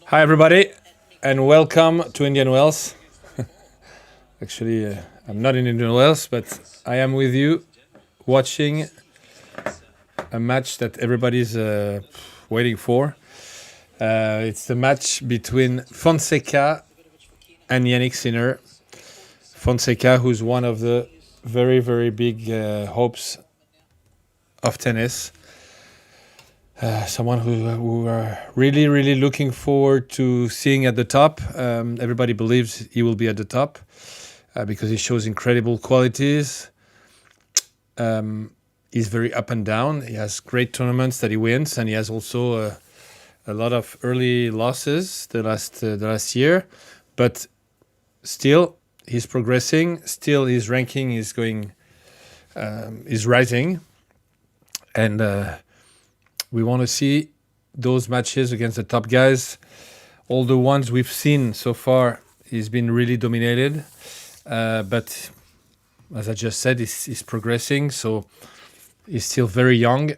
Hi, everybody, and welcome to Indian Wells. Actually, I'm not in Indian Wells, but I am with you watching a match that everybody's waiting for. It's the match between Fonseca and Yannick Sinner. Fonseca, who's one of the very, very big hopes of tennis. Someone who are really, really looking forward to seeing at the top. Everybody believes he will be at the top because he shows incredible qualities. He's very up and down. He has great tournaments that he wins, and he has also a lot of early losses the last year. But still, he's progressing. Still, his ranking is rising, and we want to see those matches against the top guys. All the ones we've seen so far, he's been really dominated. But as I just said, he's progressing, so he's still very young.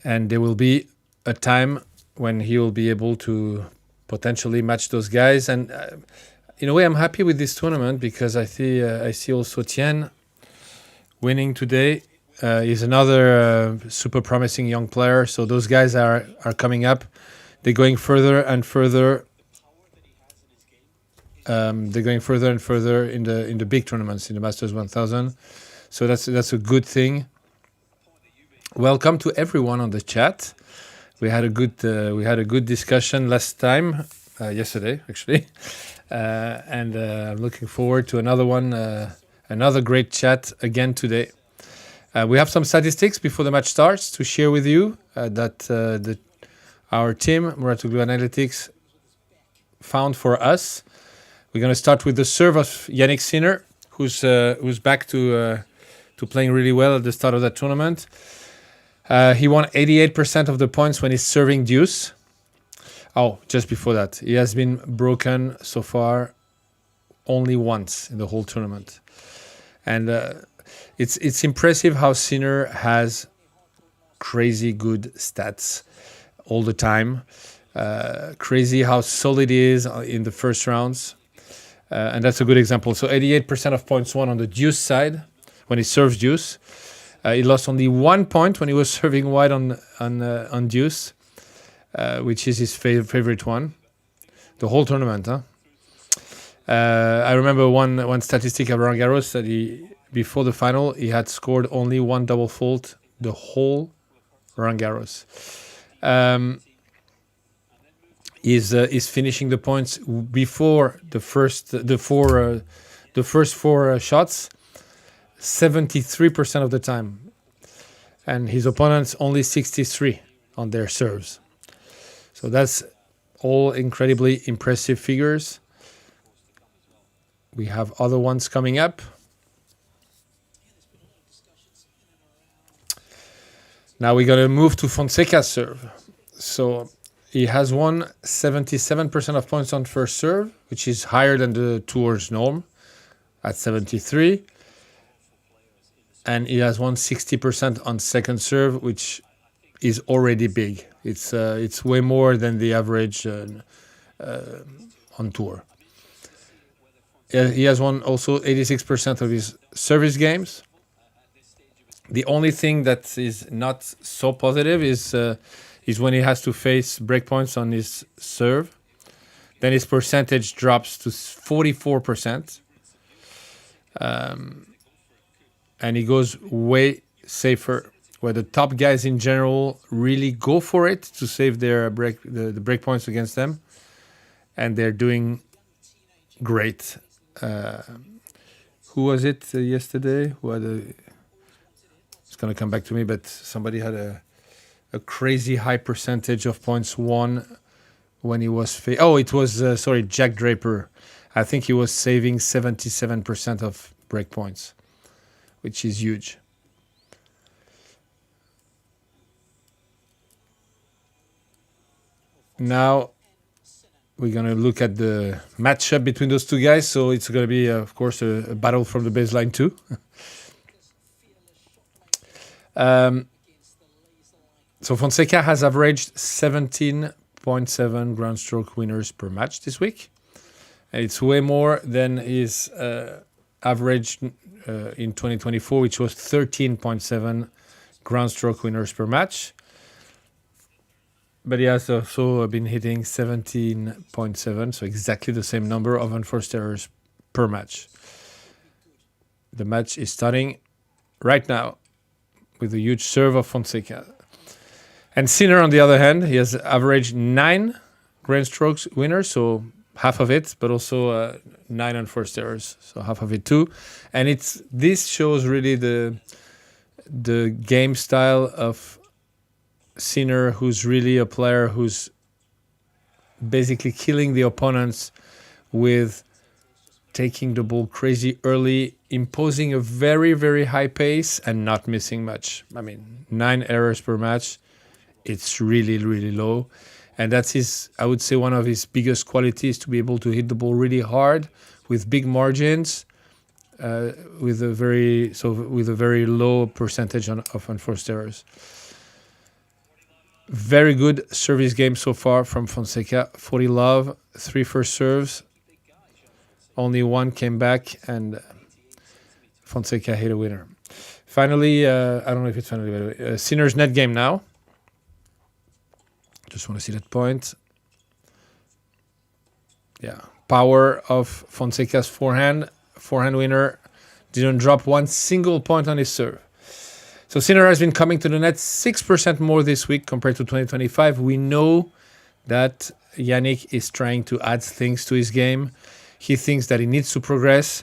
And there will be a time when he will be able to potentially match those guys. And in a way, I'm happy with this tournament because I see also Tien winning today. He's another super promising young player. So those guys are coming up. They're going further and further. They're going further and further in the big tournaments, in the Masters 1000. So that's a good thing. Welcome to everyone on the chat. We had a good discussion last time, yesterday actually, and I'm looking forward to another one, another great chat again today. We have some statistics before the match starts to share with you that our team, Mouratoglou Analytics, found for us. We're going to start with the serve of Yannick Sinner, who's back to playing really well at the start of that tournament. He won 88% of the points when he's serving deuce. Oh, just before that, he has been broken so far only once in the whole tournament, and it's impressive how Sinner has crazy good stats all the time. Crazy how solid he is in the first rounds. And that's a good example. So 88% of points won on the deuce side when he serves deuce. He lost only 1 point when he was serving wide on deuce, which is his favorite one. The whole tournament, huh? I remember one statistic at Roland Garros that before the final, he had scored only one double fault the whole Roland Garros. Is finishing the points before the first four shots 73% of the time, and his opponents only 63 on their serves. So that's all incredibly impressive figures. We have other ones coming up. Now we're going to move to Fonseca's serve. So he has won 77% of points on first serve, which is higher than the tour's norm at 73. And he has won 60% on second serve, which is already big. It's way more than the average on tour. He has won also 86% of his service games. The only thing that is not so positive is when he has to face breakpoints on his serve. Then his percentage drops to 44%. And he goes way safer, where the top guys in general really go for it to save their the breakpoints against them. And they're doing great. Who was it yesterday? It's going to come back to me, but somebody had a crazy high percentage of points won when he was... it was, Jack Draper. I think he was saving 77% of breakpoints, which is huge. Now we're going to look at the matchup between those two guys. So it's going to be, of course, a battle from the baseline too. So Fonseca has averaged 17 36.7 ground stroke winners per match this week. And it's way more than his average in 2024, which was 13.7 ground stroke winners per match. But he has also been hitting 17.7, so exactly the same number of unforced errors per match. The match is starting right now with a huge serve of Fonseca. And Sinner, on the other hand, he has averaged 9 grand strokes winners, so half of it, but also 9 unforced errors, so half of it too. And this shows really the game style of Sinner, who's really a player who's basically killing the opponents with taking the ball crazy early, imposing a very, very high pace and not missing much. I mean, 9 errors per match, it's really, really low. And that's I would say, one of his biggest qualities, to be able to hit the ball really hard with big margins, with a very low percentage of unforced errors. Very good service game so far from Fonseca. 40 love, 3 first serves. Only 1 came back, and Fonseca hit a winner. Finally, I don't know if it's finally, by the way, Sinner's net game now. Just want to see that point. Yeah. Power of Fonseca's forehand winner. Didn't drop one single point on his serve. So Sinner has been coming to the net 6% more this week compared to 2025. We know that Yannick is trying to add things to his game. He thinks that he needs to progress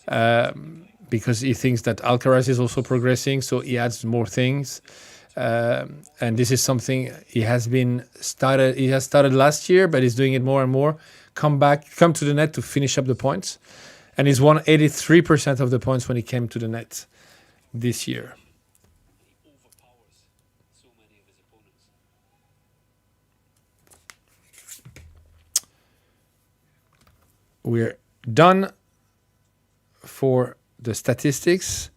because he thinks that Alcaraz is also progressing, so he adds more things. And this is something he has started last year, but he's doing it more and more. Come to the net to finish up the points. And he's won 83% of the points when he came to the net this year. We're done for the statistics,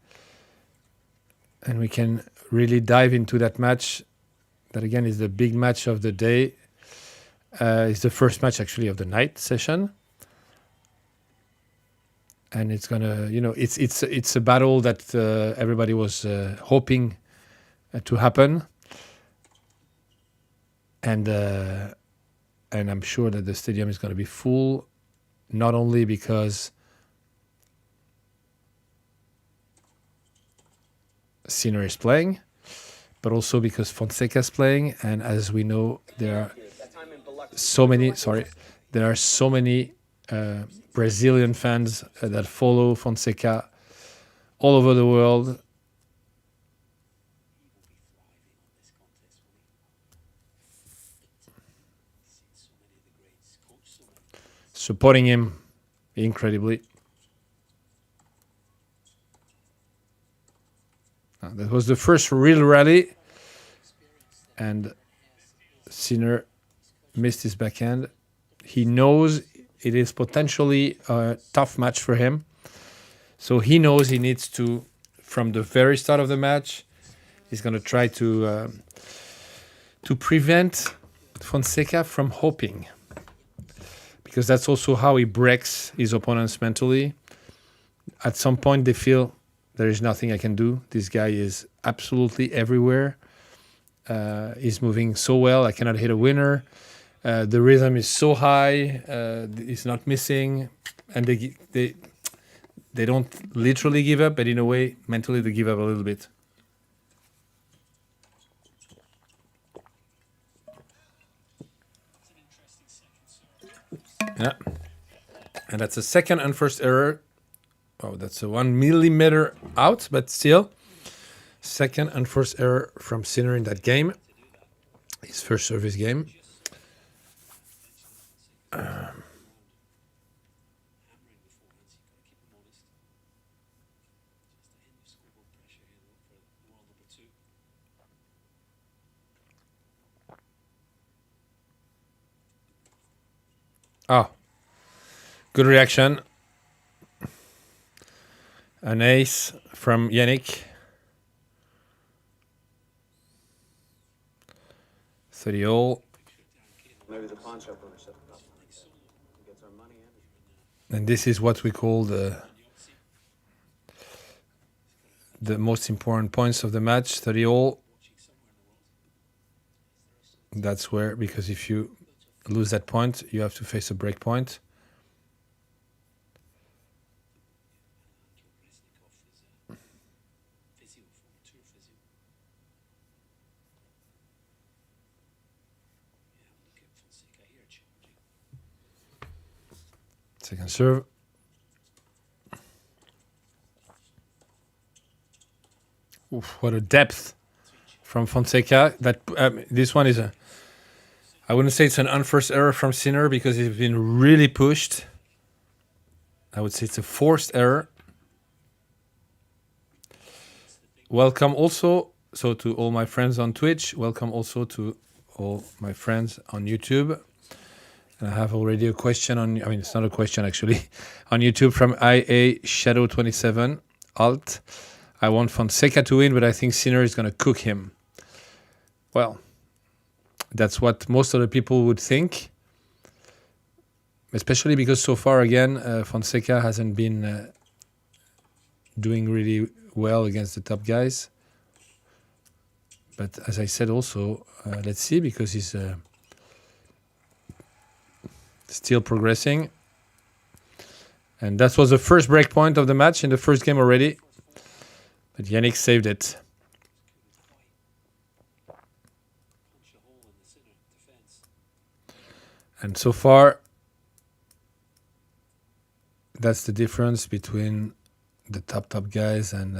and we can really dive into that match. That again is the big match of the day. It's the first match actually of the night session, and it's gonna, it's a battle that everybody was hoping to happen, and I'm sure that the stadium is going to be full. Not only because Sinner is playing, but also because Fonseca is playing. And as we know, there are so many Brazilian fans that follow Fonseca all over the world. Supporting him incredibly. That was the first real rally, and Sinner missed his backhand. He knows it is potentially a tough match for him, so he knows he needs to, from the very start of the match, he's going to try to prevent Fonseca from hoping. Because that's also how he breaks his opponents mentally. At some point, they feel there is nothing I can do. This guy is absolutely everywhere. He's moving so well. I cannot hit a winner. The rhythm is so high. He's not missing. And they don't literally give up, but in a way, mentally, they give up a little bit. Yeah, and that's a second unforced error. Oh, that's a 1 millimeter out, but still, second unforced error from Sinner in that game. His first service game. Oh, good reaction. An ace from Yannick. 30 all. And this is what we call the most important points of the match, 30 all. That's where, because if you lose that point, you have to face a break point. Second serve. Oof, what a depth from Fonseca. That this one is I wouldn't say it's an unforced error from Sinner because he's been really pushed. I would say it's a forced error. Welcome also to all my friends on Twitch. Welcome also to all my friends on YouTube. And I have already a question it's not a question actually, on YouTube from IA Shadow 27 Alt. I want Fonseca to win, but I think Sinner is going to cook him. Well, that's what most of the people would think, especially because so far, again, Fonseca hasn't been doing really well against the top guys. But as I said also, let's see, because he's still progressing. And that was the first break point of the match in the first game already. But Yannick saved it. And so far, that's the difference between the top guys and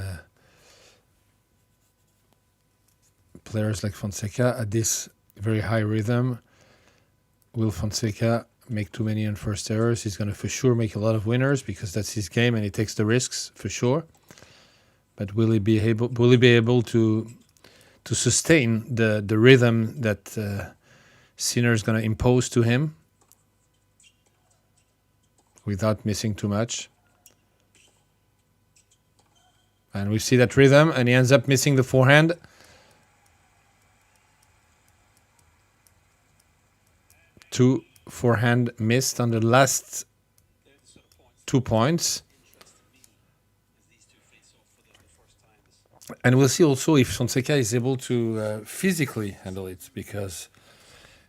players like Fonseca. At this very high rhythm, will Fonseca make too many unforced errors? He's going to for sure make a lot of winners because that's his game and he takes the risks for sure. But will he be able to sustain the rhythm that Sinner is going to impose to him without missing too much? And we see that rhythm, and he ends up missing the forehand. Two forehand missed on the last 2 points. And we'll see also if Fonseca is able to physically handle it, because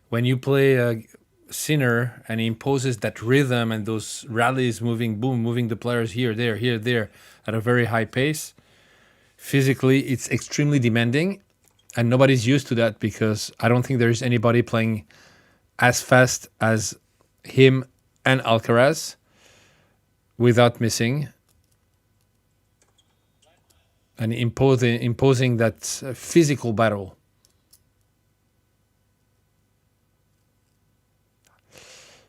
when you play Sinner and he imposes that rhythm and those rallies moving the players here, there, at a very high pace, physically it's extremely demanding, and nobody's used to that because I don't think there is anybody playing as fast as him and Alcaraz without missing. And imposing that physical battle.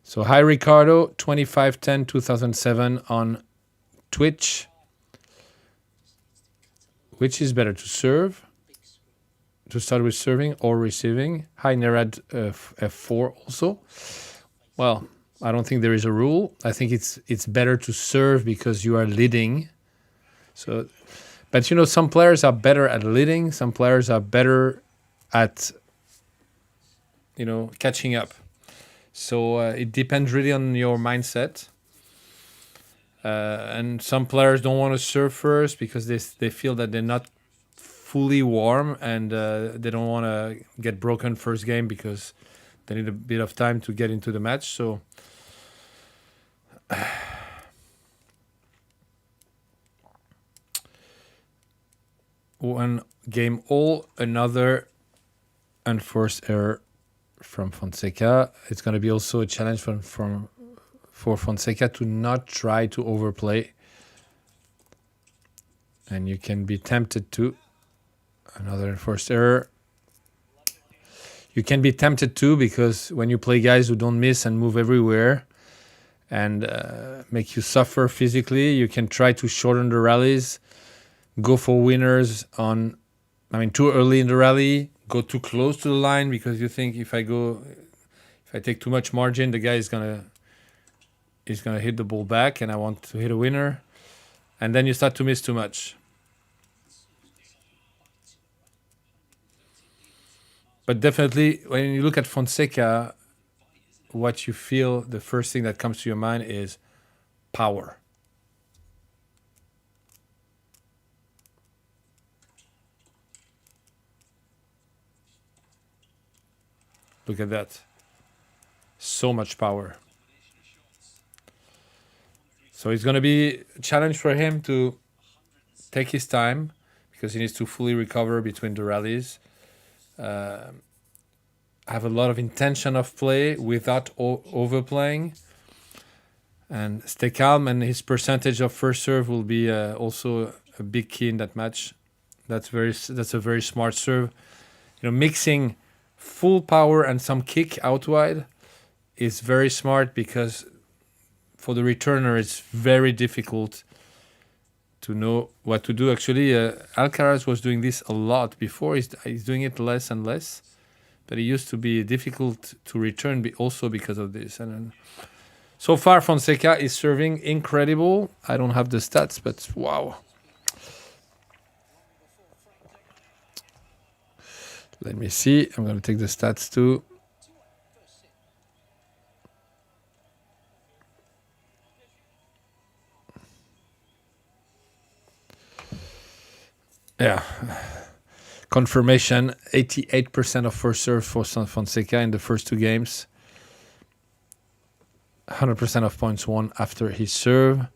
So hi Ricardo, 2510-2007 on Twitch. Which is better, to serve, to start with serving or receiving? Hi Nerad, F4 also. Well, I don't think there is a rule. I think it's better to serve because you are leading. So. But, some players are better at leading. Some players are better at, catching up. So it depends really on your mindset. And some players don't want to serve first because they feel that they're not fully warm and they don't want to get broken first game because they need a bit of time to get into the match. So one game all, another unforced error from Fonseca. It's going to be also a challenge for Fonseca to not try to overplay. And you can be tempted to. Another enforced error. You can be tempted to because when you play guys who don't miss and move everywhere and make you suffer physically, you can try to shorten the rallies. Go for winners too early in the rally, go too close to the line because you think if I take too much margin, the guy is gonna hit the ball back and I want to hit a winner. And then you start to miss too much. But definitely when you look at Fonseca, what you feel, the first thing that comes to your mind is power. Look at that. So much power. So it's going to be a challenge for him to take his time because he needs to fully recover between the rallies. Have a lot of intention of play without overplaying. And stay calm, and his percentage of first serve will be also a big key in that match. That's a very smart serve. Mixing full power and some kick out wide is very smart because for the returner it's very difficult to know what to do. Actually, Alcaraz was doing this a lot before. He's doing it less and less, but it used to be difficult to return also because of this. And so far, Fonseca is serving incredible. I don't have the stats, but wow. Let me see. I'm going to take the stats too. Yeah. Confirmation, 88% of first serve for Fonseca in the first two games. 100% of points won after his serve.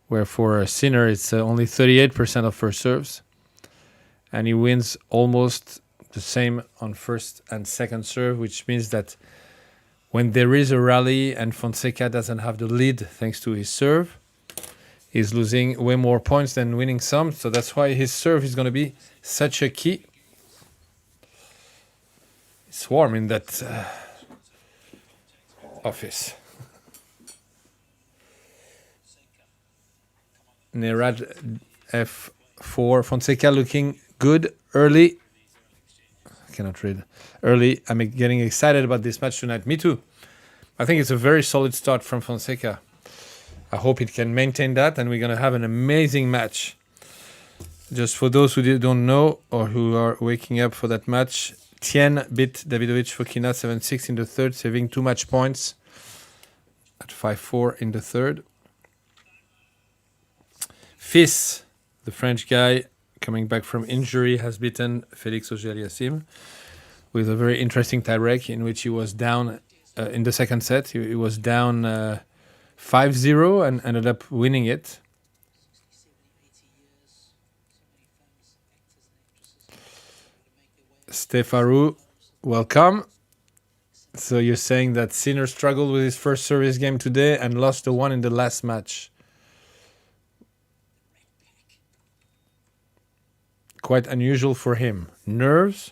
Where for Sinner, it's only 38% of first serves. And he wins almost the same on first and second serve, which means that when there is a rally and Fonseca doesn't have the lead thanks to his serve, he's losing way more points than winning some. So that's why his serve is going to be such a key. It's warm in that office. Nerad F4. Fonseca looking good early. I cannot read. Early. I'm getting excited about this match tonight. Me too. I think it's a very solid start from Fonseca. I hope it can maintain that, and we're going to have an amazing match. Just for those who don't know or who are waking up for that match, Tien beat Davidovich Fokina 7-6 in the third, saving too much points at 5-4 in the third. Fils, the French guy coming back from injury, has beaten Félix Auger-Aliassime with a very interesting tiebreak in which he was down in the second set. He was down 5-0 and ended up winning it. Stefaru, welcome. So you're saying that Sinner struggled with his first service game today and lost the one in the last match. Quite unusual for him. Nerves?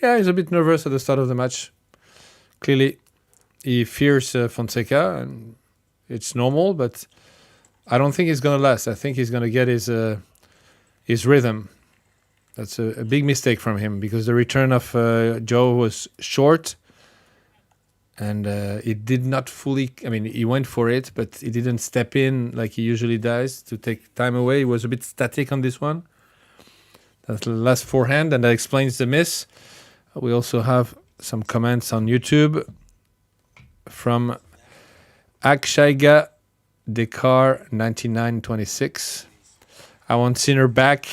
Yeah, he's a bit nervous at the start of the match. Clearly, he fears Fonseca, and it's normal, but I don't think he's going to last. I think he's going to get his rhythm. That's a big mistake from him because the return of Joe was short and it did not fully... I mean, he went for it, but he didn't step in like he usually does to take time away. He was a bit static on this one. That's the last forehand, and that explains the miss. We also have some comments on YouTube from Akshaiga Dekar 9926. I want Sinner back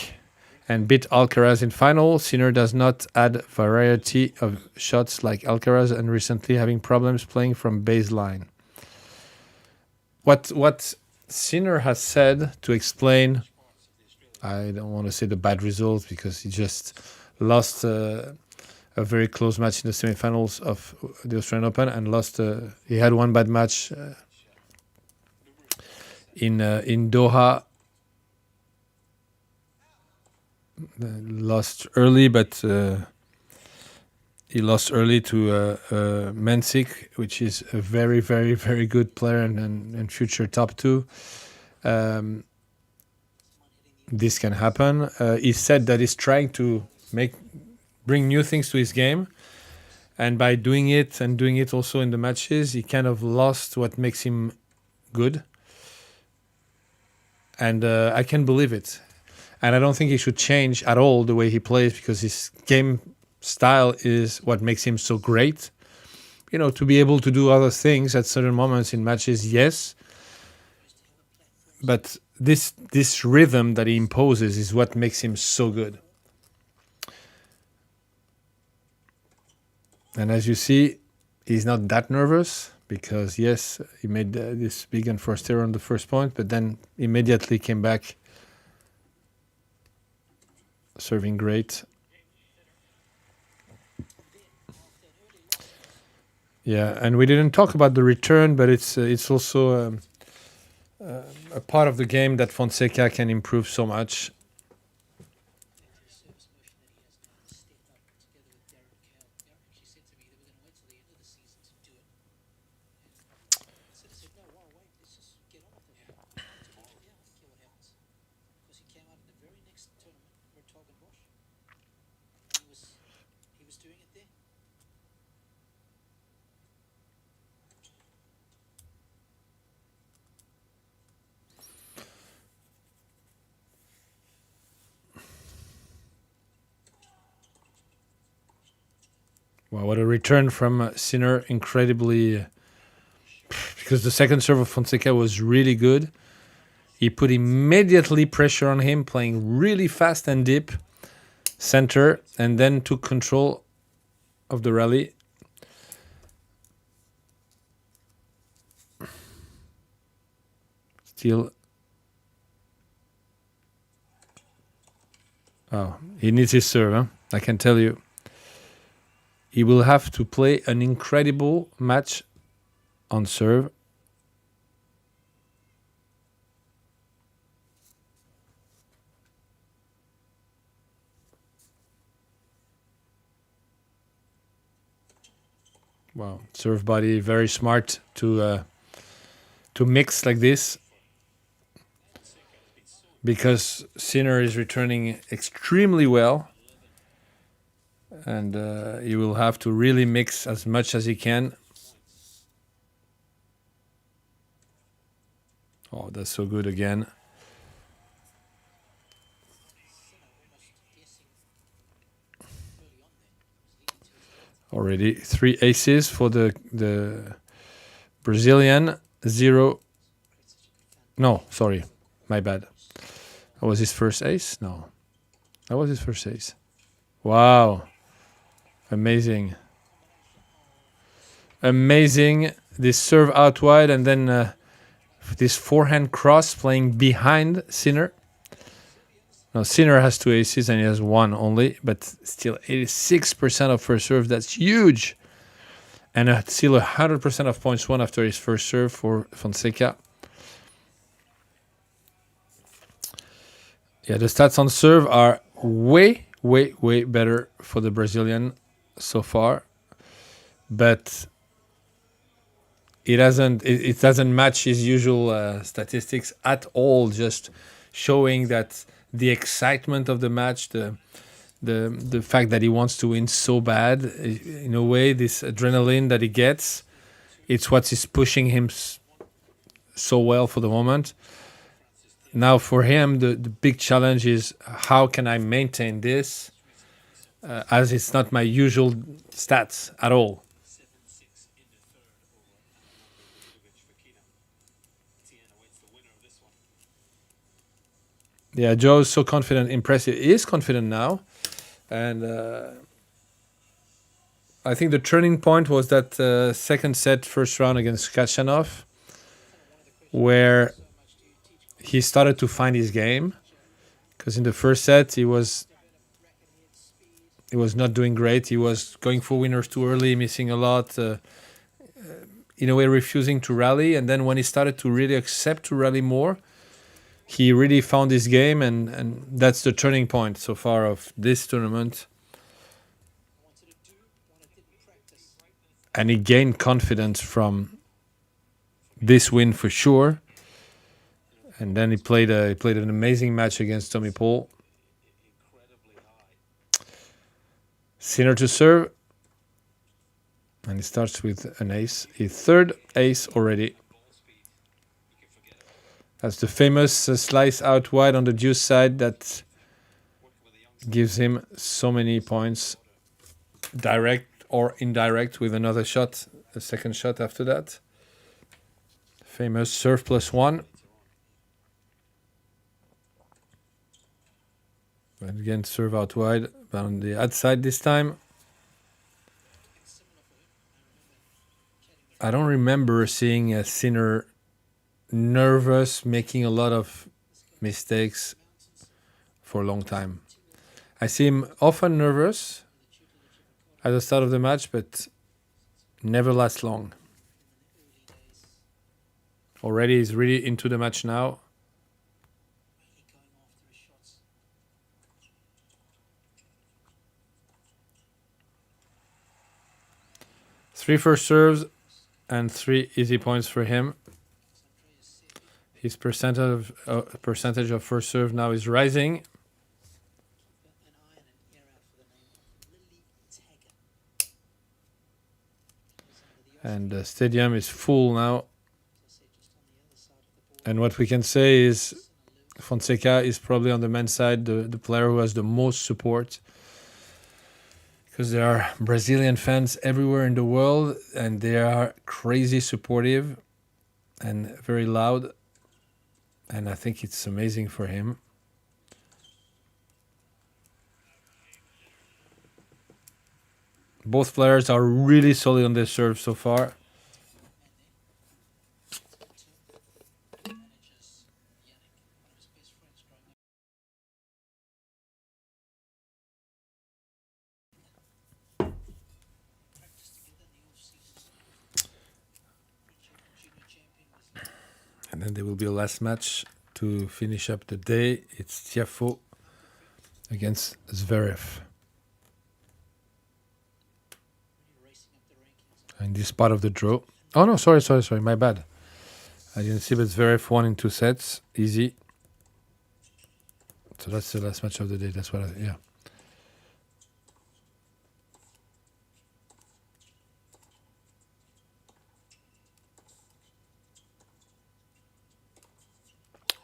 and beat Alcaraz in final. Sinner does not add variety of shots like Alcaraz and recently having problems playing from baseline. What Sinner has said to explain, I don't want to say the bad results because he just lost a very close match in the semifinals of the Australian Open and lost. He had one bad match in Doha. Lost early, but he lost early to Mensik, which is a very, very, very good player and future top two. This can happen. He said that he's trying to bring new things to his game, and by doing it and doing it also in the matches, he kind of lost what makes him good. And I can believe it. And I don't think he should change at all the way he plays because his game style is what makes him so great. to be able to do other things at certain moments in matches, yes. But this rhythm that he imposes is what makes him so good. And as you see, he's not that nervous because, yes, he made this big unforced error on the first point, but then immediately came back serving great. Yeah, and we didn't talk about the return, but it's also a part of the game that Fonseca can improve so much. Wow, what a return from Sinner, incredibly... because the second serve of Fonseca was really good. He put immediately pressure on him, playing really fast and deep center, and then took control of the rally. Still... oh, he needs his serve, huh? I can tell you. He will have to play an incredible match on serve. Wow, serve body, very smart to mix like this, because Sinner is returning extremely well, and he will have to really mix as much as he can. Oh, that's so good again. Already 3 aces for the Brazilian. 0. No, sorry, my bad. That was his first ace? No, that was his first ace. Wow, amazing. Amazing. This serve out wide, and then this forehand cross playing behind Sinner. Now, Sinner has 2 aces and he has 1 only, but still 86% of first serve. That's huge. And still 100% of points won after his first serve for Fonseca. Yeah, the stats on serve are way, way, way better for the Brazilian so far. But it doesn't match his usual statistics at all, just showing that the excitement of the match, the fact that he wants to win so bad, in a way, this adrenaline that he gets, it's what is pushing him so well for the moment. Now for him, the big challenge is how can I maintain this, as it's not my usual stats at all. Yeah, Joe's so confident, impressive. He is confident now. And I think the turning point was that second set, first round against Kachanov, where he started to find his game. Because in the first set, he was not doing great. He was going for winners too early, missing a lot, in a way refusing to rally. And then when he started to really accept to rally more, he really found his game, and that's the turning point so far of this tournament. And he gained confidence from this win for sure. And then he played an amazing match against Tommy Paul. Sinner to serve. And he starts with an ace. His third ace already. That's the famous slice out wide on the deuce side that gives him so many points, direct or indirect, with another shot a second shot after that. Famous serve +1. And again, serve out wide, but on the outside this time. I don't remember seeing a Sinner nervous, making a lot of mistakes for a long time. I see him often nervous at the start of the match, but never lasts long. Already he's really into the match now. Three first serves and 3 easy points for him. His percentage of first serve now is rising. And the stadium is full now. And what we can say is Fonseca is probably on the men's side the player who has the most support, because there are Brazilian fans everywhere in the world and they are crazy supportive and very loud. And I think it's amazing for him. Both players are really solid on their serve so far. And then there will be a last match to finish up the day. It's Tiafoe against Zverev. And this part of the draw. Oh no, sorry, my bad. I didn't see, but Zverev won in 2 sets. Easy. So that's the last match of the day. That's what yeah.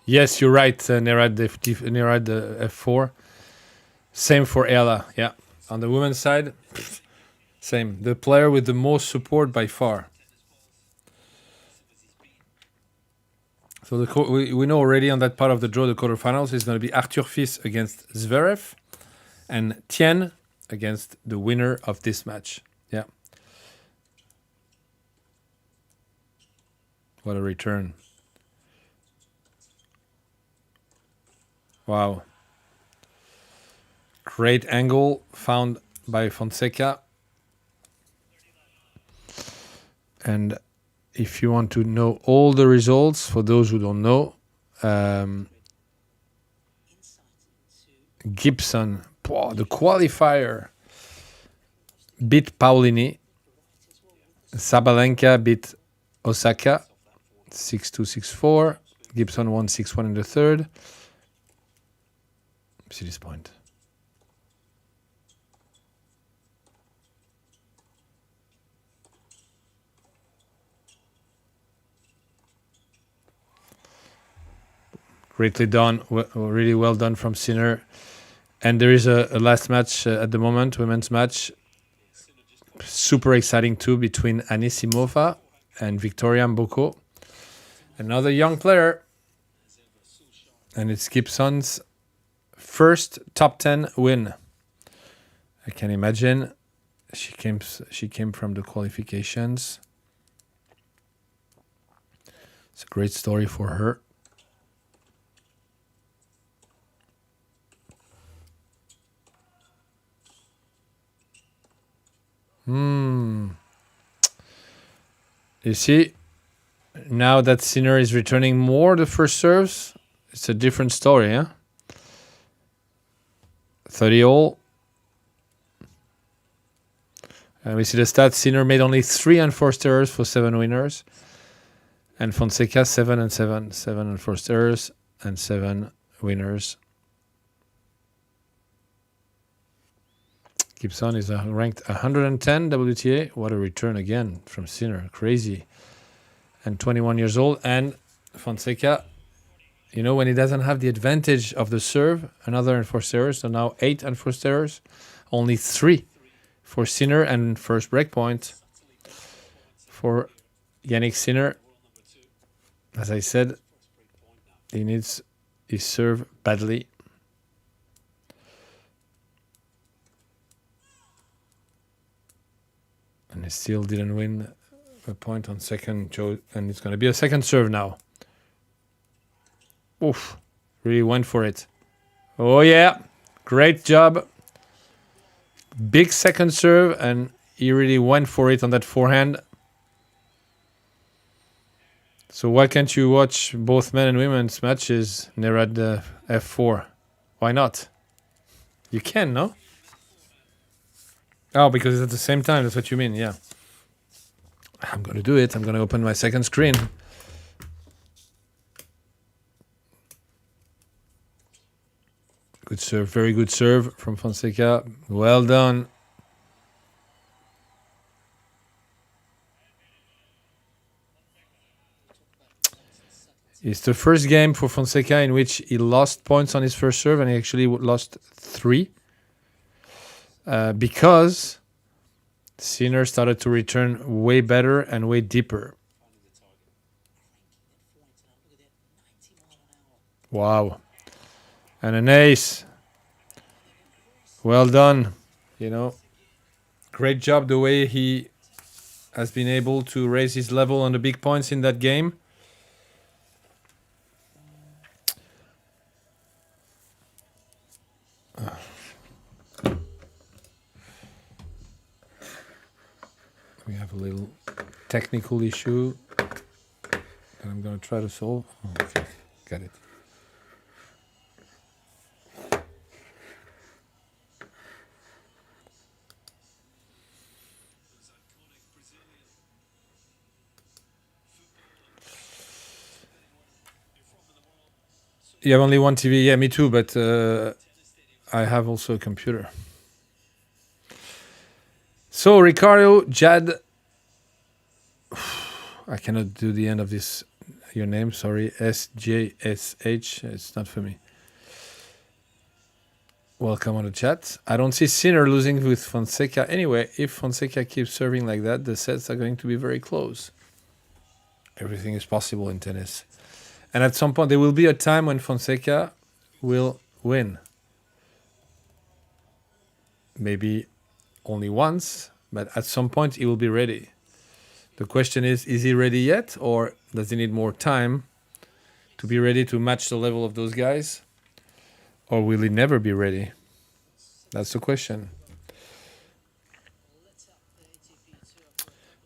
Yes, you're right, Nerad, the F4. Same for Ella, yeah. On the women's side, same. The player with the most support by far. So we know already on that part of the draw, the quarterfinals, is going to be Arthur Fils against Zverev and Tien against the winner of this match. Yeah. What a return. Wow. Great angle found by Fonseca. And if you want to know all the results, for those who don't know, Gibson, the qualifier, beat Paolini. Sabalenka beat Osaka 6-2, 6-4. Gibson won 6-1 in the third. See this point. Greatly done, really well done from Sinner. And there is a last match at the moment, women's match. Super exciting too, between Anisimova and Victoria Mboko. Another young player. And it's Gibson's first top 10 win. I can imagine. She came from the qualifications. It's a great story for her. You see, now that Sinner is returning more the first serves, it's a different story, huh? 30 all. And we see the stats. Sinner made only 3 unforced errors for 7 winners. And Fonseca 7 and 7. 7 unforced errors and 7 winners. Gibson is ranked 110 WTA. What a return again from Sinner. Crazy. And 21 years old. And Fonseca, you know, when he doesn't have the advantage of the serve, another unforced errors. So now 8 unforced errors. Only 3 for Sinner and first break point. for Yannick Sinner. As I said, he needs his serve badly. And he still didn't win a point on second, Joe, and it's going to be a second serve now. Oof, really went for it. Oh yeah, great job. Big second serve, and he really went for it on that forehand. So why can't you watch both men and women's matches near at the F4? Why not? You can, no? Oh, because it's at the same time. That's what you mean, yeah. I'm going to do it. I'm going to open my second screen. Good serve, very good serve from Fonseca. Well done. It's the first game for Fonseca in which he lost points on his first serve, and he actually lost 3 because Sinner started to return way better and way deeper. Wow. And an ace. Well done. You know, great job the way he has been able to raise his level on the big points in that game. We have a little technical issue that I'm going to try to solve. Oh, okay, got it. You have only one TV? Yeah, me too, but I have also a computer. So, Ricardo, Jad, I cannot do the end of this, your name, sorry, SJSH, it's not for me. Welcome on the chat. I don't see Sinner losing with Fonseca. Anyway, if Fonseca keeps serving like that, the sets are going to be very close. Everything is possible in tennis. And at some point, there will be a time when Fonseca will win. Maybe only once, but at some point, he will be ready. The question is he ready yet, or does he need more time to be ready to match the level of those guys? Or will he never be ready? That's the question.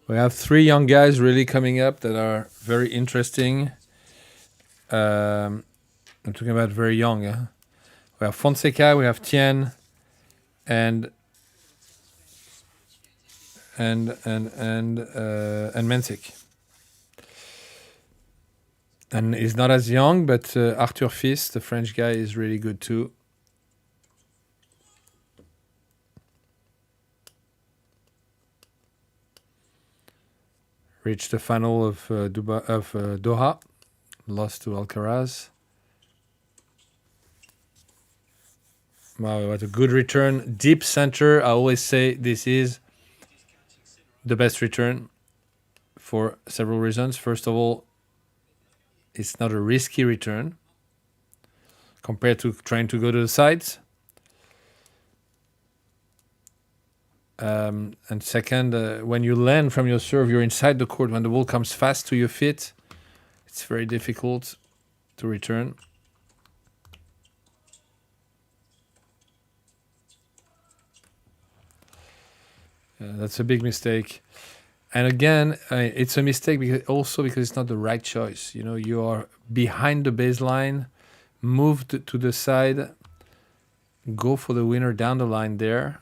We have 3 young guys really coming up that are very interesting. I'm talking about very young. We have Fonseca, we have Tien, and Mensik. And he's not as young, but Arthur Fils, the French guy, is really good too. Reached the final of Doha, lost to Alcaraz. Wow, what a good return. Deep center. I always say this is the best return for several reasons. First of all, it's not a risky return compared to trying to go to the sides. And second, when you land from your serve, you're inside the court. When the ball comes fast to your feet, it's very difficult to return. That's a big mistake. And again, it's a mistake because it's not the right choice. You know, you are behind the baseline, move to the side, go for the winner down the line there.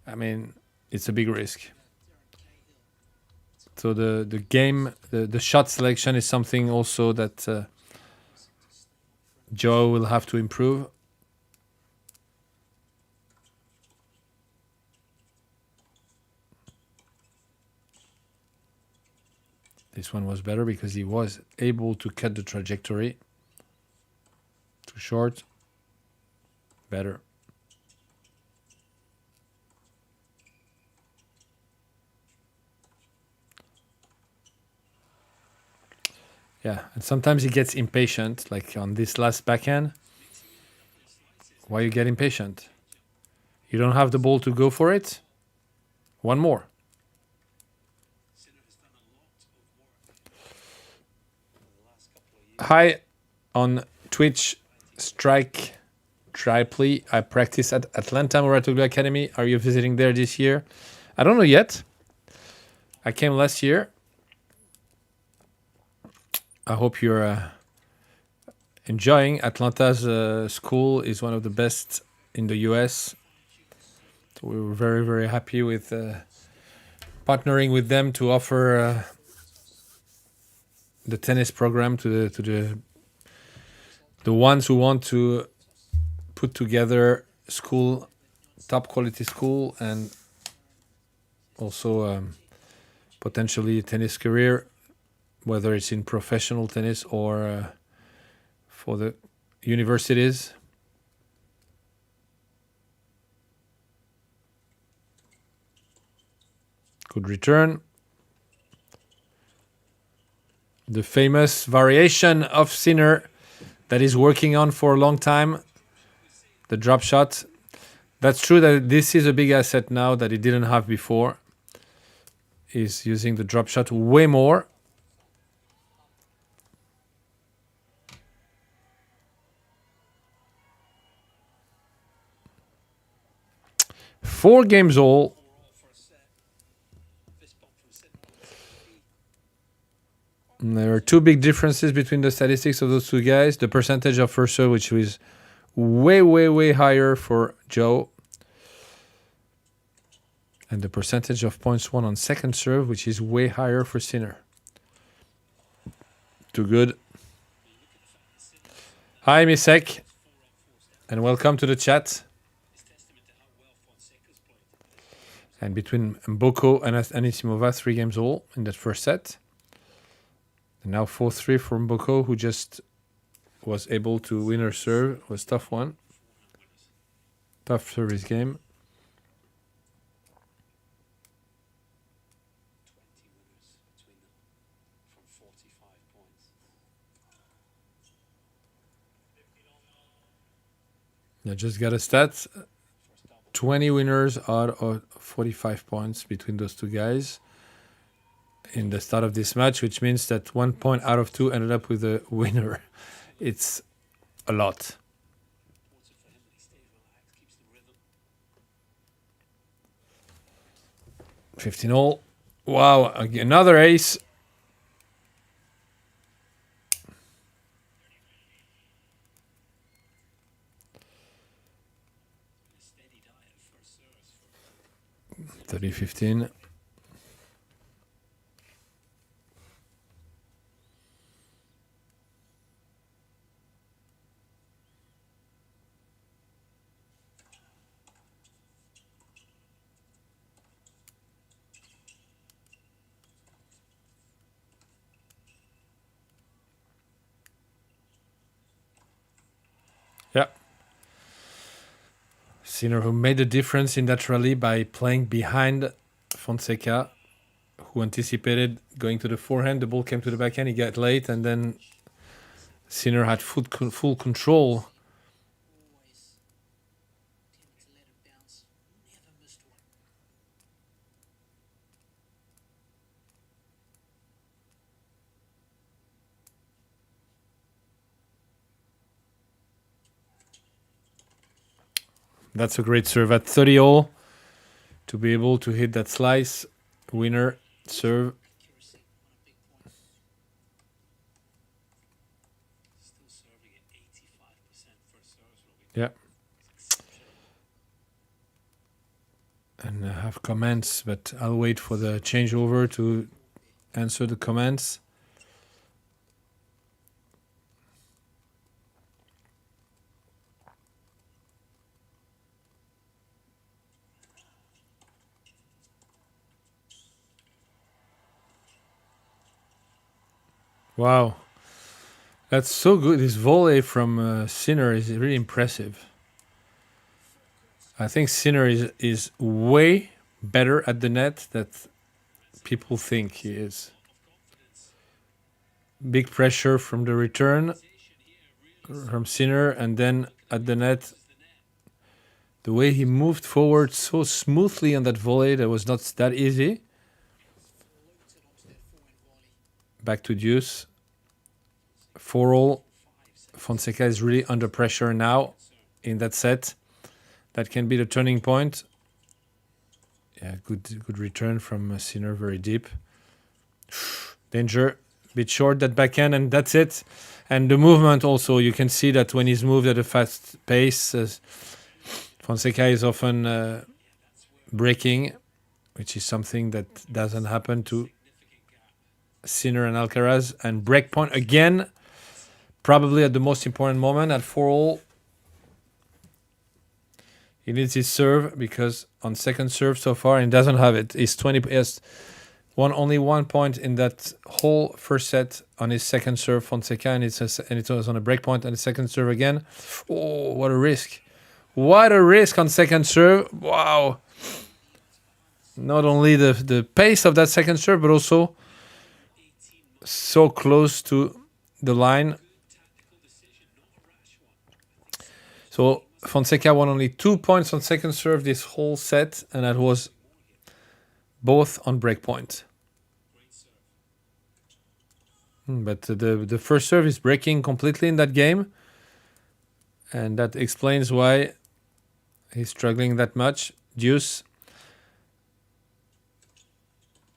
I mean, it's a big risk. So the game, the shot selection is something also that Joe will have to improve. This one was better because he was able to cut the trajectory. Too short. Better. Yeah, and sometimes he gets impatient, like on this last backhand. Why you get impatient? You don't have the ball to go for it? One more. Hi on Twitch, Strike Tripley. I practice at Atlanta Mouratoglou Academy. Are you visiting there this year? I don't know yet. I came last year. I hope you're enjoying. Atlanta's school is one of the best in the US. So we were very, very happy with partnering with them to offer the tennis program to the ones who want to put together school, top quality school, and also potentially a tennis career, whether it's in professional tennis or for the universities. Good return. The famous variation of Sinner that he's working on for a long time, the drop shot. That's true that this is a big asset now that he didn't have before. He's using the drop shot way more. Four games all. And there are two big differences between the statistics of those two guys. The percentage of first serve, which was way, way, way higher for Joe. And the percentage of points won on second serve, which is way higher for Sinner. Too good. Hi, Misek. And welcome to the chat. And between Mboko and Anisimova, 3 games all in that first set. And now 4-3 for Mboko, who just was able to win her serve. It was a tough one. Tough service game. I just got a stat. 20 winners out of 45 points between those two guys in the start of this match, which means that 1 point out of 2 ended up with a winner. It's a lot. $15-all. Wow, another ace. $30-15. Yeah. Sinner, who made a difference in that rally by playing behind Fonseca, who anticipated going to the forehand. The ball came to the backhand. He got late, and then Sinner had full control. That's a great serve at 30-all to be able to hit that slice winner serve. Yeah. And I have comments, but I'll wait for the changeover to answer the comments. Wow. That's so good. This volley from Sinner is really impressive. I think Sinner is way better at the net than people think he is. Big pressure from the return from Sinner, and then at the net, the way he moved forward so smoothly on that volley, that was not that easy. Back to deuce. 4-all. Fonseca is really under pressure now in that set. That can be the turning point. Yeah, good return from Sinner, very deep. Danger, bit short that backhand, and that's it. And the movement also, you can see that when he's moved at a fast pace, Fonseca is often breaking, which is something that doesn't happen to Sinner and Alcaraz. And break point again, probably at the most important moment at 4-all. He needs his serve because on second serve so far, he doesn't have it. He's 20. Yes, only 1 point in that whole first set on his second serve, Fonseca, and it was on a break point and the second serve again. Oh, what a risk! What a risk on second serve! Wow! Not only the pace of that second serve, but also so close to the line. So Fonseca won only 2 points on second serve this whole set, and that was both on break point. But the first serve is breaking completely in that game, and that explains why he's struggling that much. Deuce.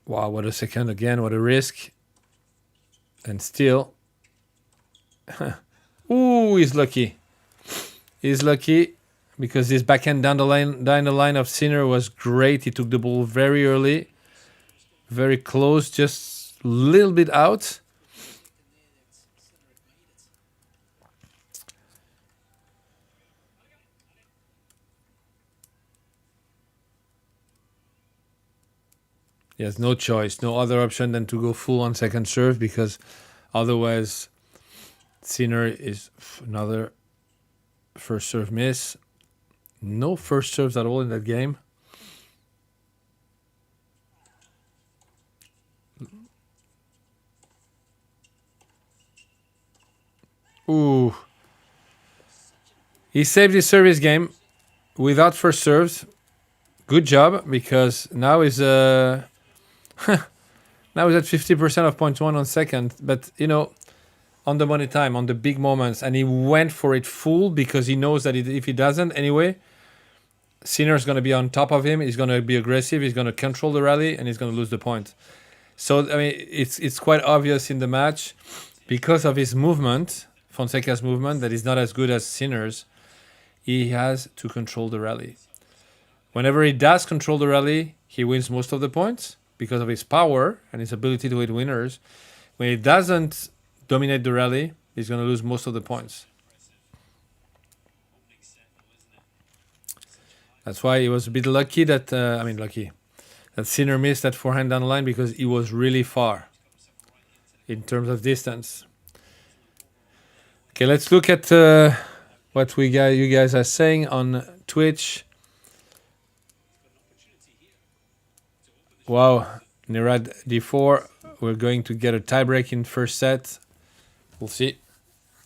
Wow, what a second again, what a risk. And still. Ooh, he's lucky. He's lucky because this backhand down the line of Sinner was great. He took the ball very early, very close, just a little bit out. He has no choice, no other option than to go full on second serve, because otherwise Sinner is another first serve miss. No first serves at all in that game. Ooh. He saved his service game without first serves. Good job, because now he's now he's at 50% of point one on second. But you know, on the money time, on the big moments, and he went for it full because he knows that if he doesn't anyway, Sinner's going to be on top of him. He's going to be aggressive. He's going to control the rally, and he's going to lose the point. So I mean, it's quite obvious in the match, because of his movement, Fonseca's movement, that is not as good as Sinner's. He has to control the rally. Whenever he does control the rally, he wins most of the points because of his power and his ability to hit winners. When he doesn't dominate the rally, he's going to lose most of the points. That's why he was a bit lucky that, that Sinner missed that forehand down the line, because he was really far in terms of distance. Okay, let's look at what you guys are saying on Twitch. Wow, Nirad D4. We're going to get a tiebreak in first set. We'll see.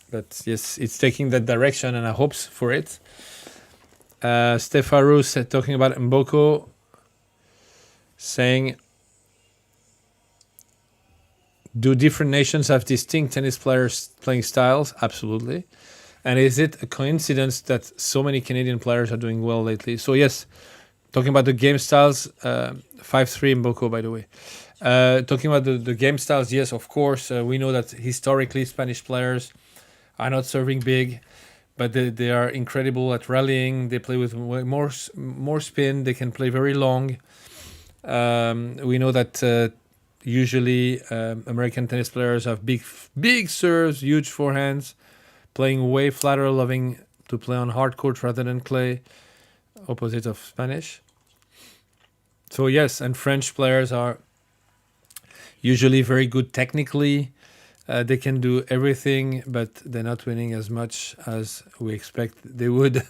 But yes, it's taking that direction, and I hope for it. Stefaru said, talking about Mboko, saying, do different nations have distinct tennis players playing styles? Absolutely. And is it a coincidence that so many Canadian players are doing well lately? So yes, talking about the game styles, 5-3 Mboko, by the way. Talking about the game styles, yes, of course. We know that historically Spanish players are not serving big, but they are incredible at rallying. They play with more spin. They can play very long. We know that usually American tennis players have big serves, huge forehands, playing way flatter, loving to play on hard court rather than clay, opposite of Spanish. So yes, and French players are usually very good technically. They can do everything, but they're not winning as much as we expect they would.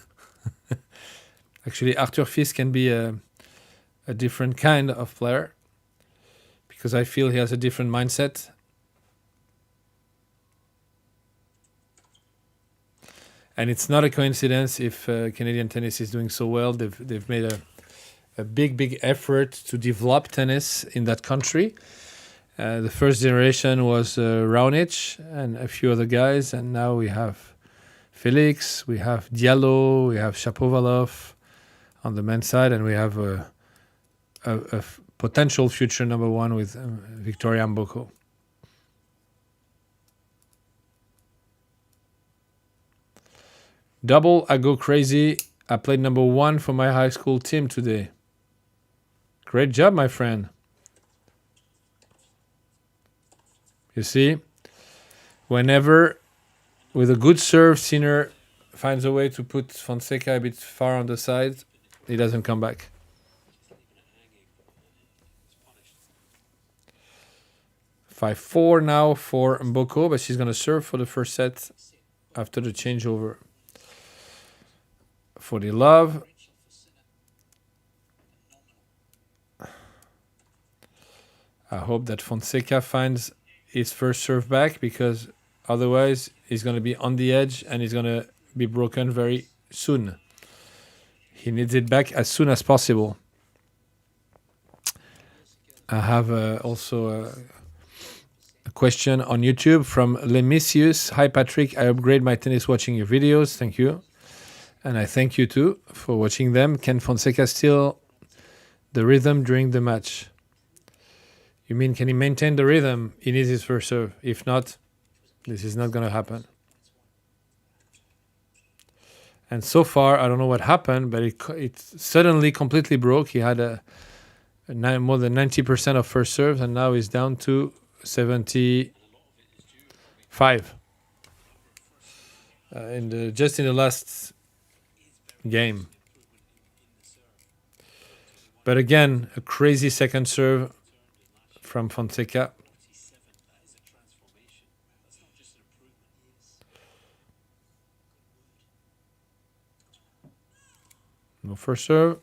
Actually, Arthur Fils can be a different kind of player, because I feel he has a different mindset. And it's not a coincidence if Canadian tennis is doing so well. They've made a big effort to develop tennis in that country. The first generation was Raonic and a few other guys, and now we have Felix, we have Diallo, we have Shapovalov on the men's side, and we have a potential future number one with Victoria Mboko. Double, I go crazy. I played number one for my high school team today. Great job, my friend. You see, whenever with a good serve, Sinner finds a way to put Fonseca a bit far on the side, he doesn't come back. Five 4 now for Mboko, but she's going to serve for the first set after the changeover. For the love. I hope that Fonseca finds his first serve back, because otherwise he's going to be on the edge and he's going to be broken very soon. He needs it back as soon as possible. I have also a question on YouTube from Lemisius. Hi, Patrick. I upgrade my tennis watching your videos. Thank you. And I thank you too for watching them. Can Fonseca steal the rhythm during the match? You mean, can he maintain the rhythm? He needs his first serve. If not, this is not going to happen. And so far, I don't know what happened, but it suddenly completely broke. He had more than 90% of first serves, and now he's down to 75. Just in the last game. But again, a crazy second serve from Fonseca. No first serve.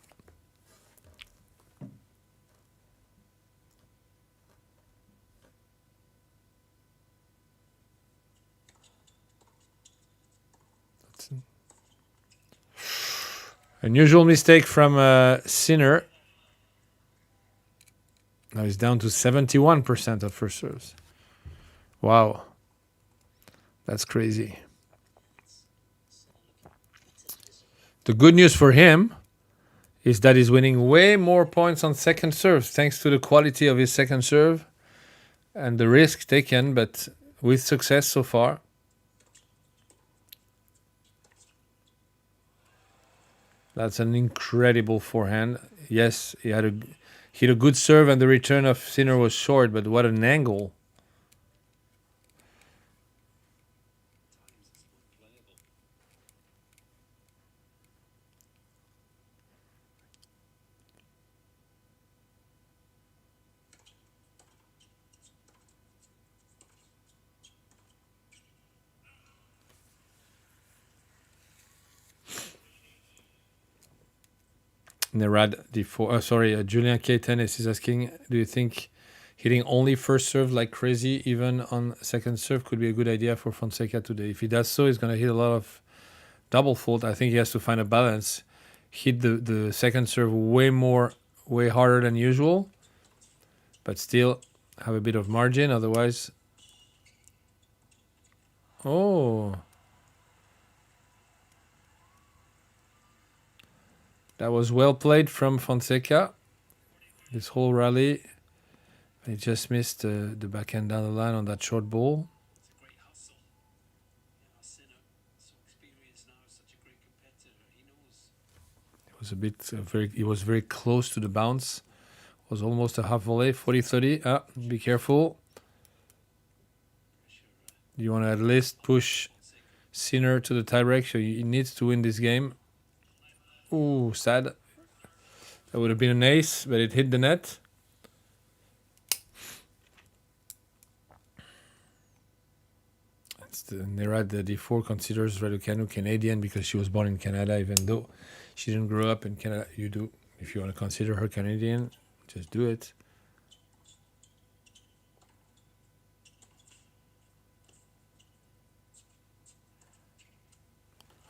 Unusual mistake from Sinner. Now he's down to 71% of first serves. Wow. That's crazy. The good news for him is that he's winning way more points on second serve, thanks to the quality of his second serve and the risk taken, but with success so far. That's an incredible forehand. Yes, he hit a good serve and the return of Sinner was short, but what an angle. Nerad Julian K. Tennis is asking, do you think hitting only first serve like crazy, even on second serve, could be a good idea for Fonseca today? If he does so, he's going to hit a lot of double fault. I think he has to find a balance. Hit the second serve way harder than usual, but still have a bit of margin. Otherwise, that was well played from Fonseca. This whole rally, he just missed the backhand down the line on that short ball. It was a bit he was very close to the bounce. It was almost a half volley, 40-30. Be careful. You want to at least push Sinner to the tiebreak, so he needs to win this game. Ooh, sad. That would have been an ace, but it hit the net. It's the Nerad D4 considers Raducanu Canadian because she was born in Canada, even though she didn't grow up in Canada. You do. If you want to consider her Canadian, just do it.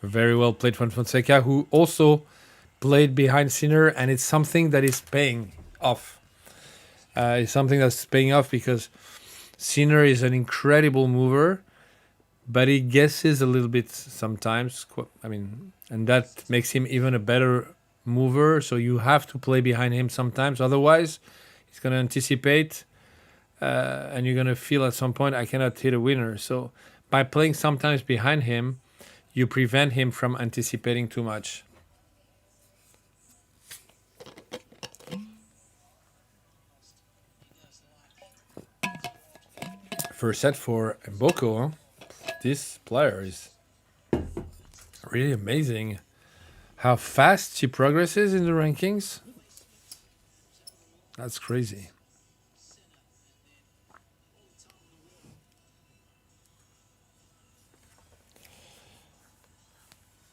Very well played from Fonseca, who also played behind Sinner, and it's something that is paying off. It's something that's paying off because Sinner is an incredible mover, but he guesses a little bit sometimes. And that makes him even a better mover. So you have to play behind him sometimes. Otherwise, he's going to anticipate, and you're going to feel at some point, I cannot hit a winner. So by playing sometimes behind him, you prevent him from anticipating too much. First set for Mboko. Huh? This player is really amazing. How fast she progresses in the rankings. That's crazy.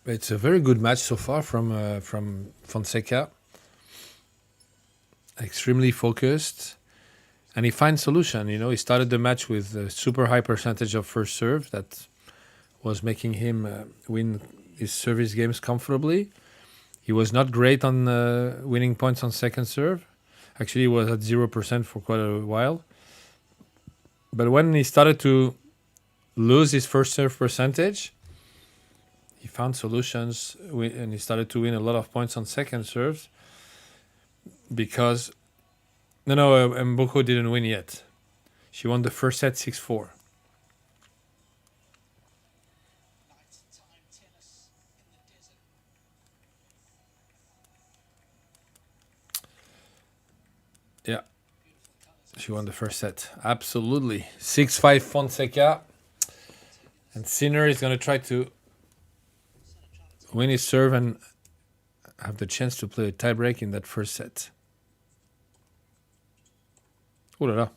It's a very good match so far from Fonseca. Extremely focused, and he finds solution. You know, he started the match with a super high percentage of first serve that was making him win his service games comfortably. He was not great on winning points on second serve. Actually, he was at 0% for quite a while. But when he started to lose his first serve percentage, he found solutions and he started to win a lot of points on second serves because Mboko didn't win yet. She won the first set 6-4. Yeah, she won the first set. Absolutely. 6-5 Fonseca. And Sinner is going to try to win his serve and have the chance to play a tiebreak in that first set. Oh la la.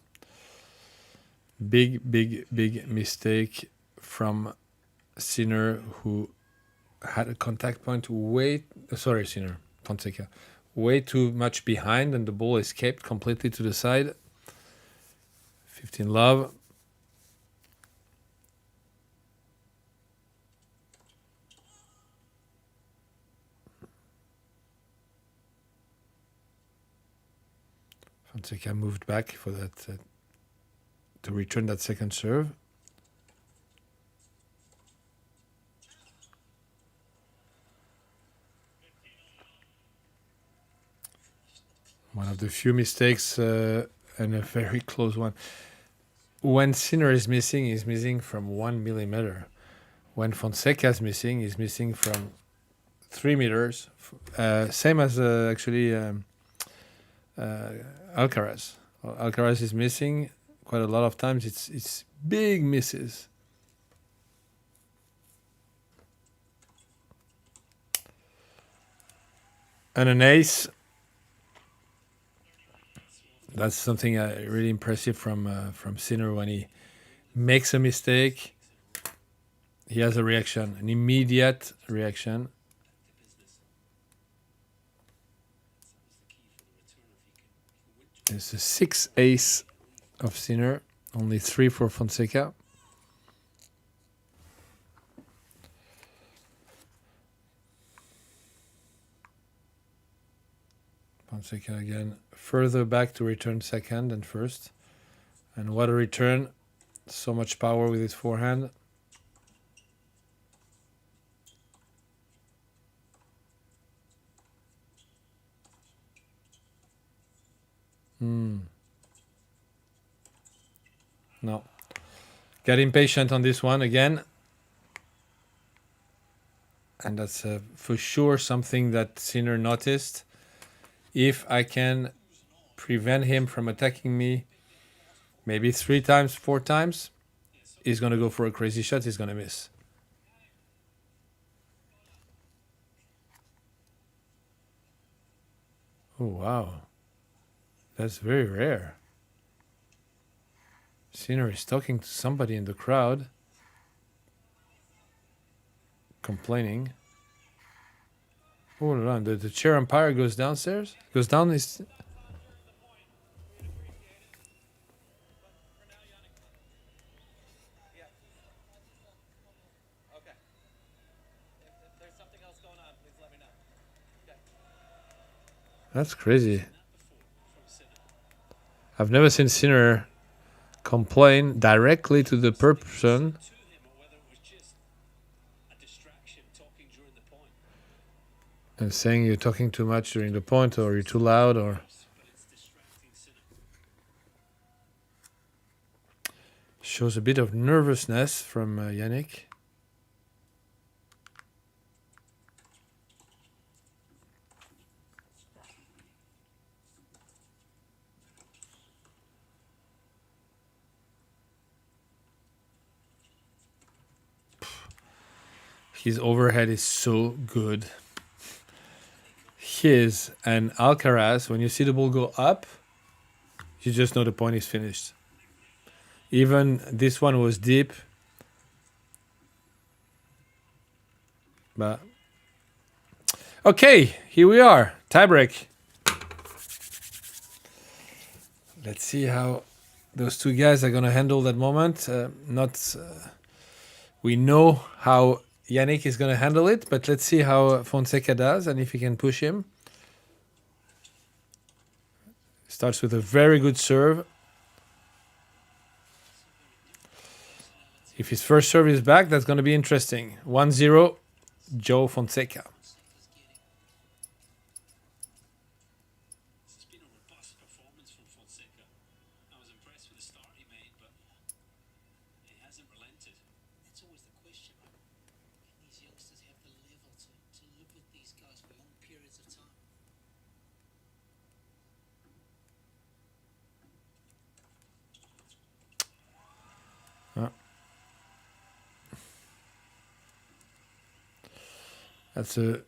Big mistake from Sinner, who had a contact point Sinner, Fonseca. Way too much behind, and the ball escaped completely to the side. 15 love. Fonseca moved back for that to return that second serve. One of the few mistakes and a very close one. When Sinner is missing, he's missing from 1 millimeter. When Fonseca is missing, he's missing from 3 meters. Same as Alcaraz. Alcaraz is missing quite a lot of times. It's big misses. And an ace. That's something really impressive from Sinner. When he makes a mistake, he has a reaction, an immediate reaction. It's a 6 ace of Sinner, only 3 for Fonseca. Fonseca again further back to return second and first. And what a return. So much power with his forehand. No. Get impatient on this one again. And that's for sure something that Sinner noticed. If I can prevent him from attacking me maybe 3 times, 4 times, he's going to go for a crazy shot. He's going to miss. Oh, wow. That's very rare. Sinner is talking to somebody in the crowd, complaining. Oh, no, the chair umpire goes downstairs? Goes down his... That's crazy. I've never seen Sinner complain directly to the person and saying you're talking too much during the point, or you're too loud, or shows a bit of nervousness from Yannick. His overhead is so good. His and Alcaraz, when you see the ball go up, you just know the point is finished. Even this one was deep. But okay, here we are. Tiebreak. Let's see how those two guys are going to handle that moment. We know how Yannick is going to handle it, but let's see how Fonseca does and if he can push him. Starts with a very good serve. If his first serve is back, that's going to be interesting. 1-0, Joe Fonseca. It's been a robust performance from Fonseca. I was impressed with the start he made, but he hasn't relented. That's always the question, right? Can these youngsters have the level to live with these guys for long periods of time? That's a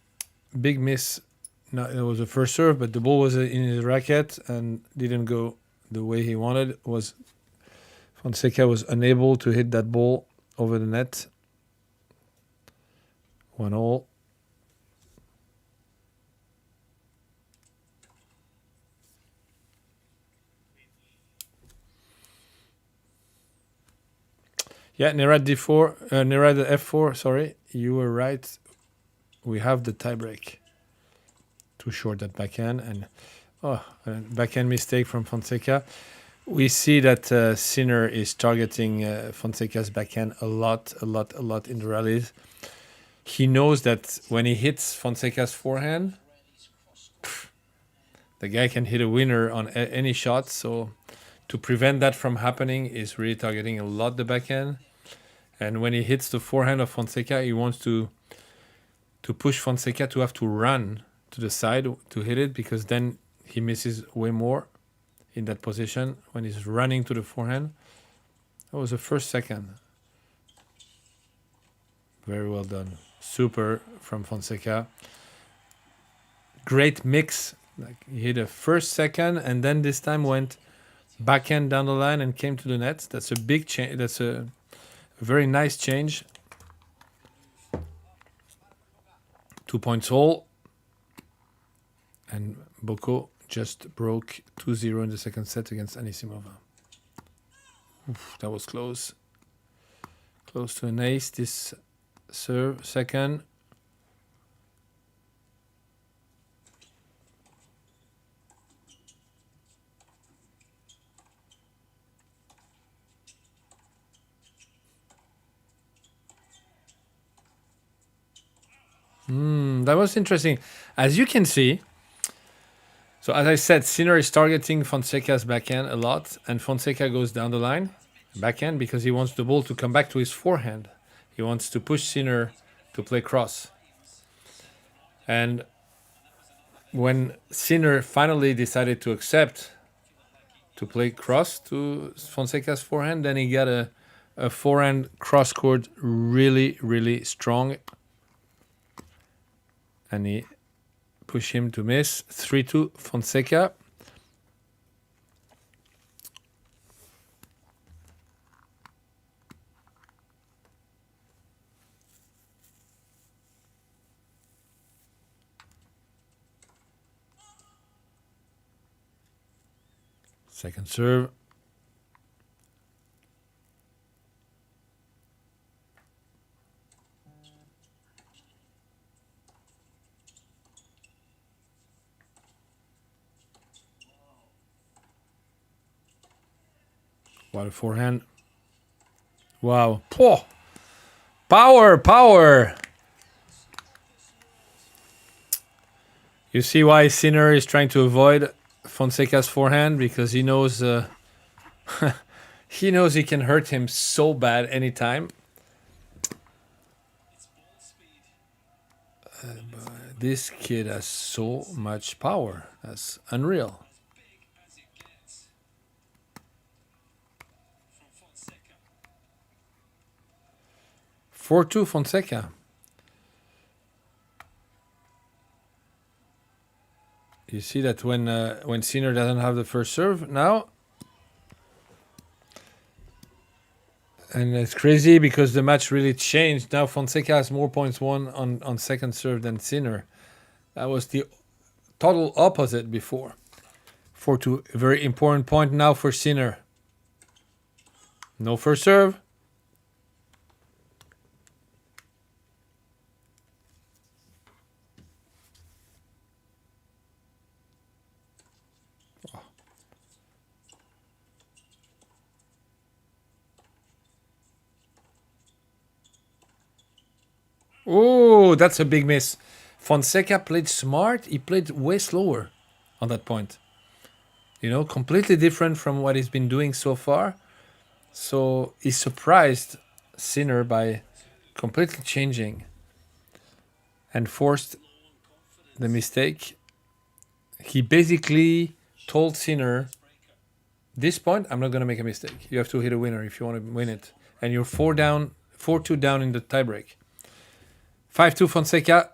big miss. No, it was a first serve, but the ball was in his racket and didn't go the way he wanted. Fonseca was unable to hit that ball over the net. 1-1. Yeah, Nerad D4, Nerad F4. Sorry, you were right. We have the tiebreak. Too short that backhand, and a backhand mistake from Fonseca. We see that Sinner is targeting Fonseca's backhand a lot in the rallies. He knows that when he hits Fonseca's forehand, the guy can hit a winner on any shot. So to prevent that from happening is really targeting a lot the backhand. And when he hits the forehand of Fonseca, he wants to push Fonseca to have to run to the side to hit it, because then he misses way more in that position when he's running to the forehand. That was the first second. Very well done. Super from Fonseca. Great mix. Like, he hit a first, second, and then this time went backhand down the line and came to the net. That's a big change. That's a very nice change. 2 points all. And Boko just broke 2-0 in the second set against Anisimova. Oof, that was close. Close to an ace. This serve, second. That was interesting. As you can see, so as I said, Sinner is targeting Fonseca's backhand a lot, and Fonseca goes down the line, backhand, because he wants the ball to come back to his forehand. He wants to push Sinner to play cross. And when Sinner finally decided to accept to play cross to Fonseca's forehand, then he got a forehand cross court really strong. And he pushed him to miss. 3-2 Fonseca. Second serve. What a forehand. Wow. Poh. Power, power. You see why Sinner is trying to avoid Fonseca's forehand, because he knows he knows he can hurt him so bad anytime. This kid has so much power. That's unreal. As big as it gets from Fonseca. 4-2 Fonseca. You see that when Sinner doesn't have the first serve now, and it's crazy because the match really changed. Now Fonseca has more points won on second serve than Sinner. That was the total opposite before. 4-2, a very important point now for Sinner. No first serve. Oh, that's a big miss. Fonseca played smart. He played way slower on that point. You know, completely different from what he's been doing so far. So he surprised Sinner by completely changing and forced the mistake. He basically told Sinner, this point, I'm not going to make a mistake. You have to hit a winner if you want to win it. And you're 4-2 down in the tiebreak. 5-2 Fonseca.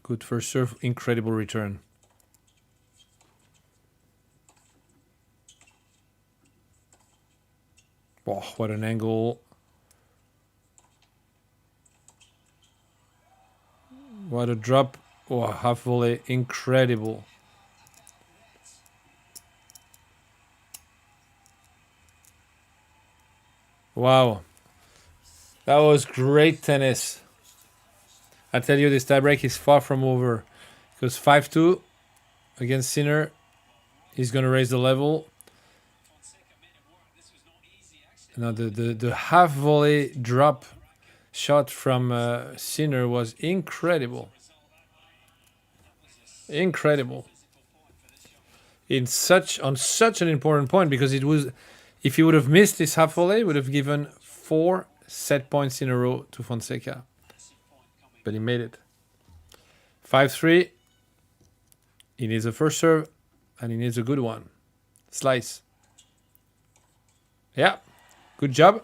Good first serve, incredible return. Oh, what an angle. What a drop. Oh, half volley, incredible. Wow. That was great tennis. I tell you, this tiebreak is far from over. Because 5-2 against Sinner, he's going to raise the level. Fonseca made it work. This was not easy, actually. Now the half volley drop shot from Sinner was incredible. Incredible. On such an important point, because it was, if he would have missed this half volley, would have given 4 set points in a row to Fonseca. But he made it. 5-3. He needs a first serve, and he needs a good one. Slice. Yeah, good job.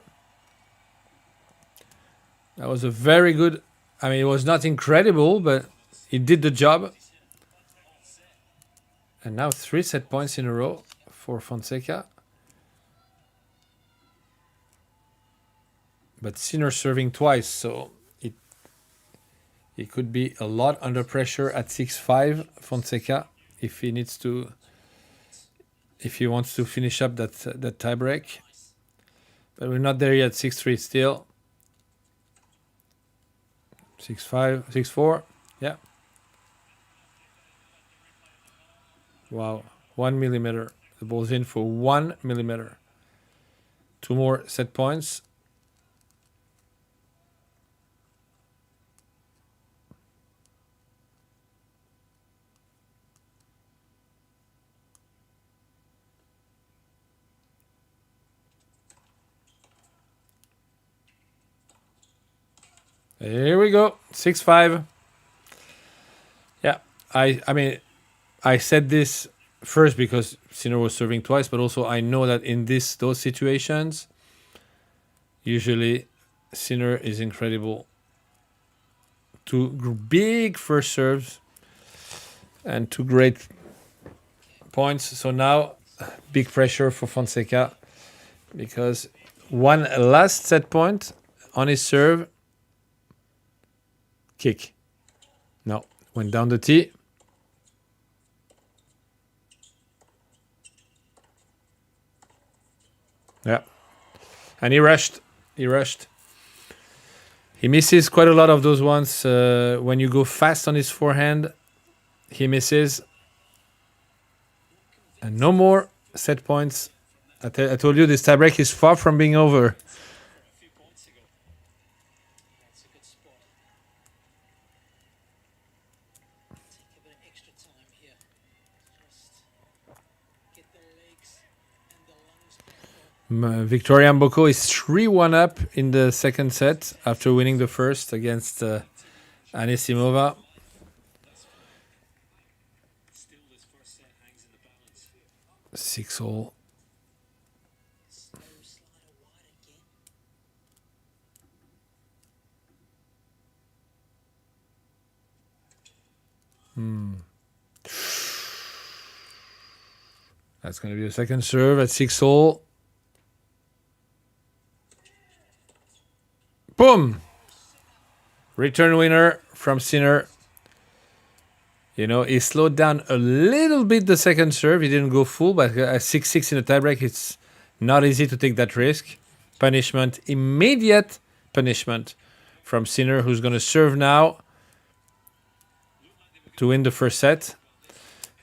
That was a very good, I mean, it was not incredible, but he did the job. And now 3 set points in a row for Fonseca. But Sinner serving twice, so it could be a lot under pressure at 6-5, Fonseca, if he wants to finish up that tie break. But we're not there yet. 6-3 still. 6-5, 6-4. Yeah. Wow. 1 millimeter. The ball's in for 1 millimeter. 2 more set points. Here we go. 6-5. Yeah. I mean, I said this first because Sinner was serving twice, but also I know that in those situations, usually Sinner is incredible. 2 big first serves and 2 great points. So now, big pressure for Fonseca because one last set point on his serve. Kick. No, went down the tee. Yeah. And he rushed. He misses quite a lot of those ones. When you go fast on his forehand, he misses. And no more set points I told you this tiebreak is far from being over. A few points ago. That's a good spot. Take a bit of extra time here. Just get the legs and the lungs back on. Victoria Mboko is 3-1 up in the second set after winning the first against Anisimova. Still, this first set hangs in the balance. 6-all. Slow slider wide again. That's going to be a second serve at 6-all. Boom! Return winner from Sinner. You know, he slowed down a little bit the second serve. He didn't go full, but at 6-6 in a tiebreak, it's not easy to take that risk. Punishment, immediate punishment from Sinner, who's going to serve now to win the first set.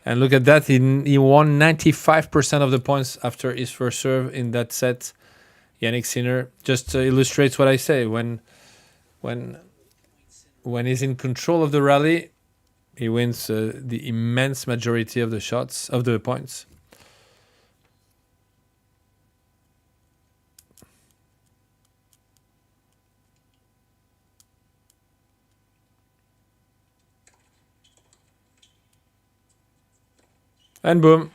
And look at that, he won 95% of the points after his first serve in that set. Yannick Sinner just illustrates what I say. When he's in control of the rally, he wins the immense majority of the shots, of the points. And boom,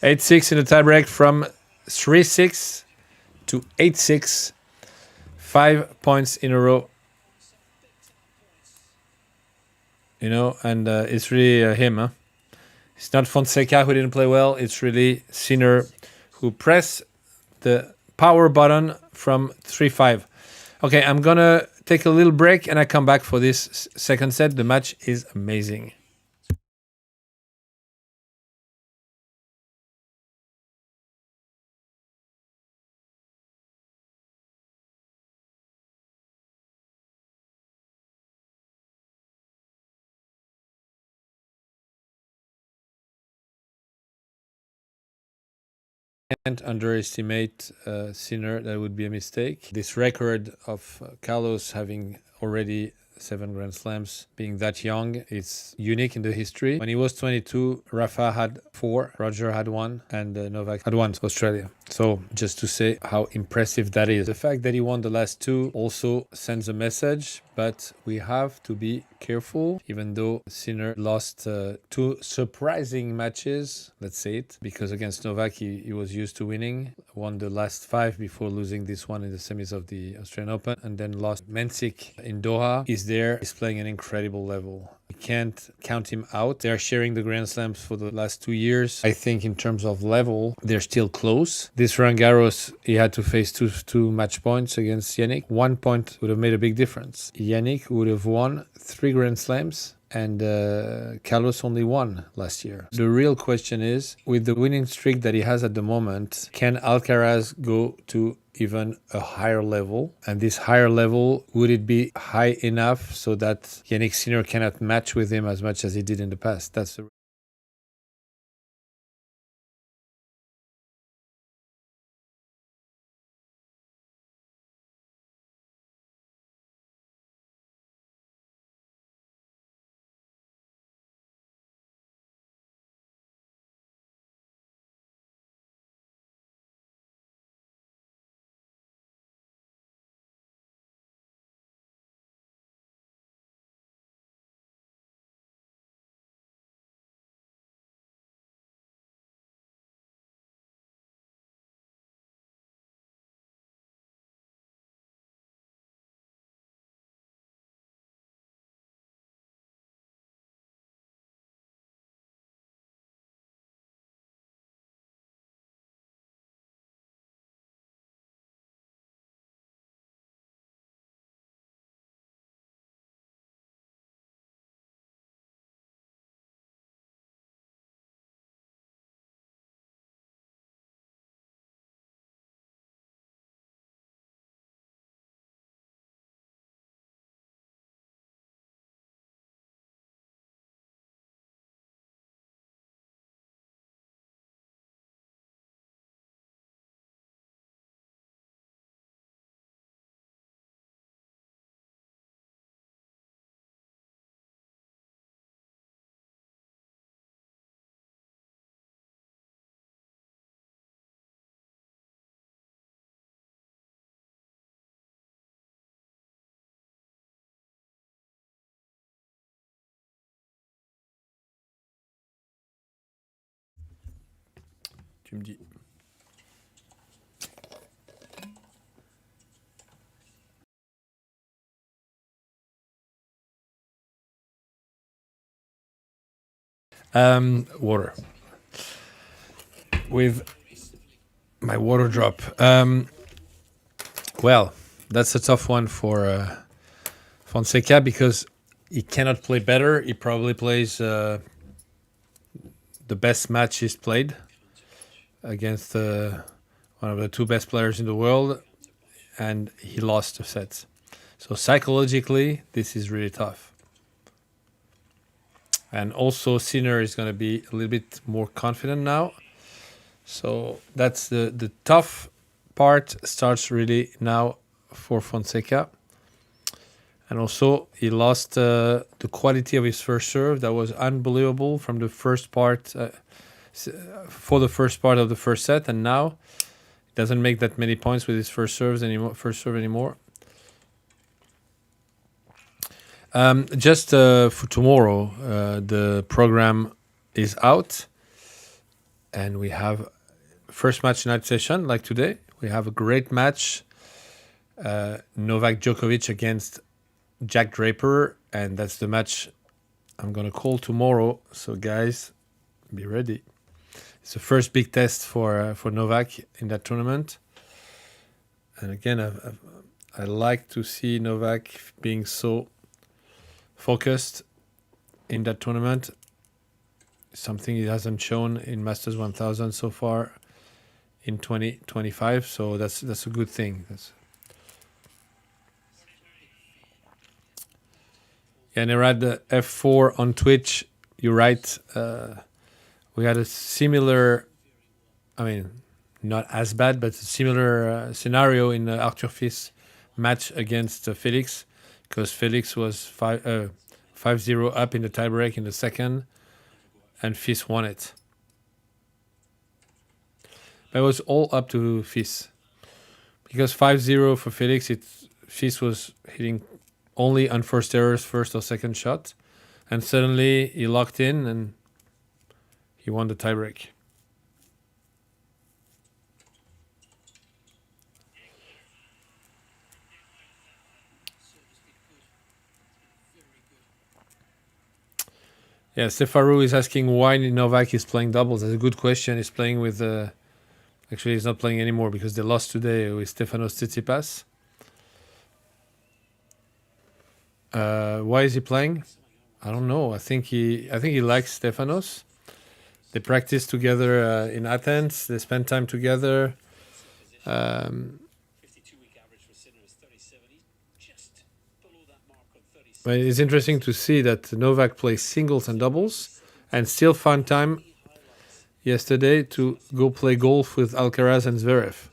8-6 in the tiebreak from 3-6 to 8-6. 5 points in a row. You know, and it's really him. Huh? It's not Fonseca who didn't play well. It's really Sinner who pressed the power button from 3-5. Okay, I'm going to take a little break and I come back for this second set. The match is amazing. Can't underestimate Sinner. That would be a mistake. This record of Carlos having already 7 Grand Slams, being that young, it's unique in the history. When he was 22, Rafa had 4, Roger had 1, and Novak had 1, Australia. So just to say how impressive that is. The fact that he won the last 2 also sends a message, but we have to be careful, even though Sinner lost 2 surprising matches, let's say it, because against Novak he was used to winning, won the last 5 before losing this one in the semis of the Australian Open, and then lost Mensik in Doha. He's there, he's playing an incredible level. You can't count him out. They're sharing the Grand Slams for the last 2 years. I think in terms of level, they're still close. This Roland Garros, he had to face two match points against Yannick. 1 point would have made a big difference. Yannick would have won 3 Grand Slams and Carlos only won last year. The real question is, with the winning streak that he has at the moment, can Alcaraz go to even a higher level? And this higher level, would it be high enough so that Yannick Sinner cannot match with him as much as he did in the past? That's the tu me dis. Water. With my water drop. Well, that's a tough one for Fonseca because he cannot play better. He probably plays the best match he's played against one of the two best players in the world, and he lost the sets. So psychologically, this is really tough. And also, Sinner is going to be a little bit more confident now. So that's the tough part starts really now for Fonseca. And also, he lost the quality of his first serve. That was unbelievable from the first part, for the first part of the first set. And now, he doesn't make that many points with his first serve anymore. Just for tomorrow, the program is out. And we have first match night session like today. We have a great match. Novak Djokovic against Jack Draper. And that's the match I'm going to call tomorrow. So guys, be ready. It's the first big test for Novak in that tournament. And again, I like to see Novak being so focused in that tournament. Something he hasn't shown in Masters 1000 so far in 2025. So that's a good thing. And I read the F4 on Twitch. You're right. We had a similar, not as bad, but a similar scenario in the Arthur Fils match against Felix, because Felix was 5-0 up in the tiebreak in the second, and Fils won it. But it was all up to Fils. Because 5-0 for Felix, Fils was hitting only on first errors, first or second shot. And suddenly he locked in and he won the tiebreak. Yeah, Stefaru is asking why Novak is playing doubles. That's a good question. He's playing with... actually, he's not playing anymore because they lost today with Stefanos Tsitsipas. Why is he playing? I don't know. I think he likes Stefanos. They practice together in Athens. They spend time together. 52-week average for Sinner is 37. He's just below that mark on 36. But it's interesting to see that Novak plays singles and doubles and still found time yesterday to go play golf with Alcaraz and Zverev.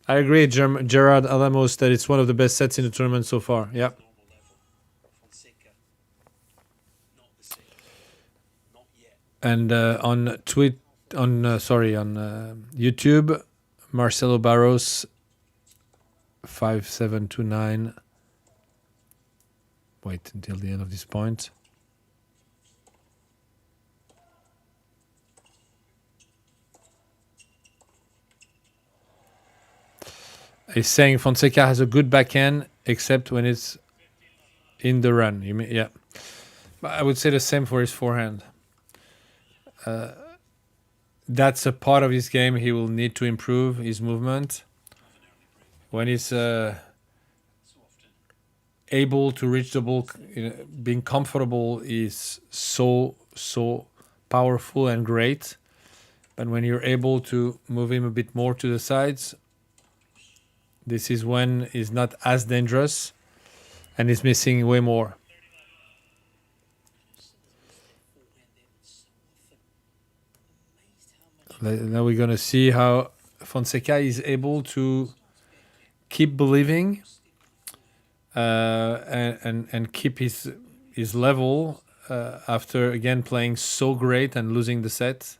I agree, Gerard Alamos, that it's one of the best sets in the tournament so far. Yeah. And on YouTube, Marcelo Barros 5729. Wait until the end of this point. He's saying Fonseca has a good backhand, except when it's in the run. Yeah, but I would say the same for his forehand. That's a part of his game he will need to improve his movement. When he's able to reach the ball, being comfortable is so powerful and great. But when you're able to move him a bit more to the sides, this is when he's not as dangerous and he's missing way more. Now we're going to see how Fonseca is able to keep believing and keep his level after, again, playing so great and losing the set.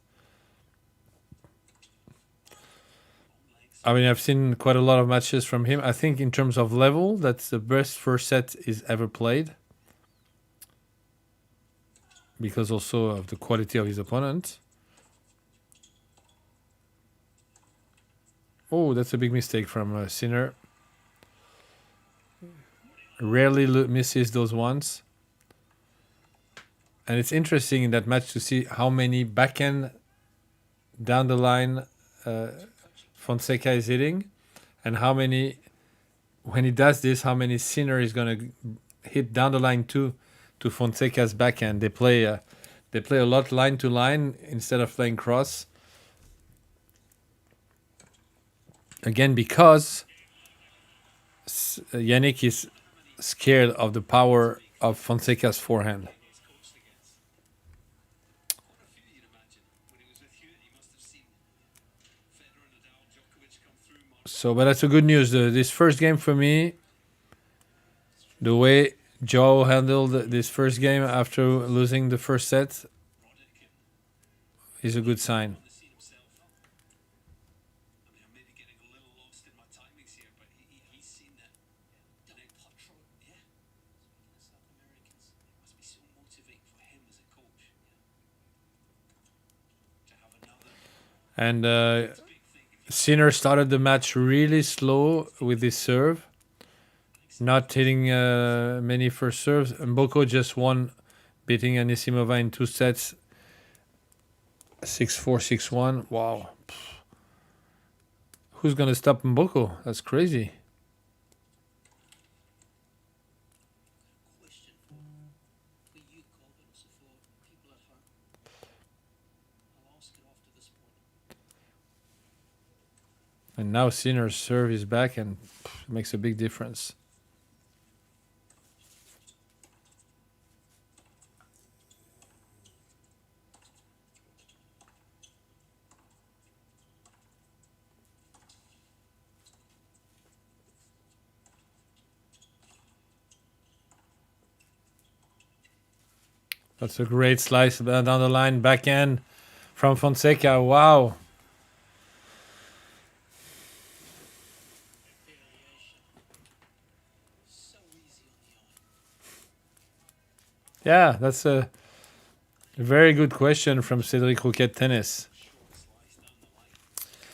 I mean, I've seen quite a lot of matches from him. I think in terms of level, that's the best first set he's ever played. Because also of the quality of his opponent. Oh, that's a big mistake from Sinner. Rarely misses those ones. And it's interesting in that match to see how many backhand down the line Fonseca is hitting, and how many, when he does this, how many Sinner is going to hit down the line too to Fonseca's backhand. They play a lot line to line instead of playing cross. Again, because Yannick is scared of the power of Fonseca's forehand. So, but that's a good news. This first game for me, the way Joe handled this first game after losing the first set is a good sign. And Sinner started the match really slow with his serve, not hitting many first serves. And Mboko just won, beating Anisimova in 2 sets, 6-4, 6-1. Wow. Who's going to stop Mboko? That's crazy. Question for you, Colvin, also for people at home. I'll ask it after this point. And now Sinner's serve is back and it makes a big difference. That's a great slice down the line, backhand from Fonseca. Wow. So easy on the eye. Yeah, that's a very good question from Cedric Rouquet Tennis.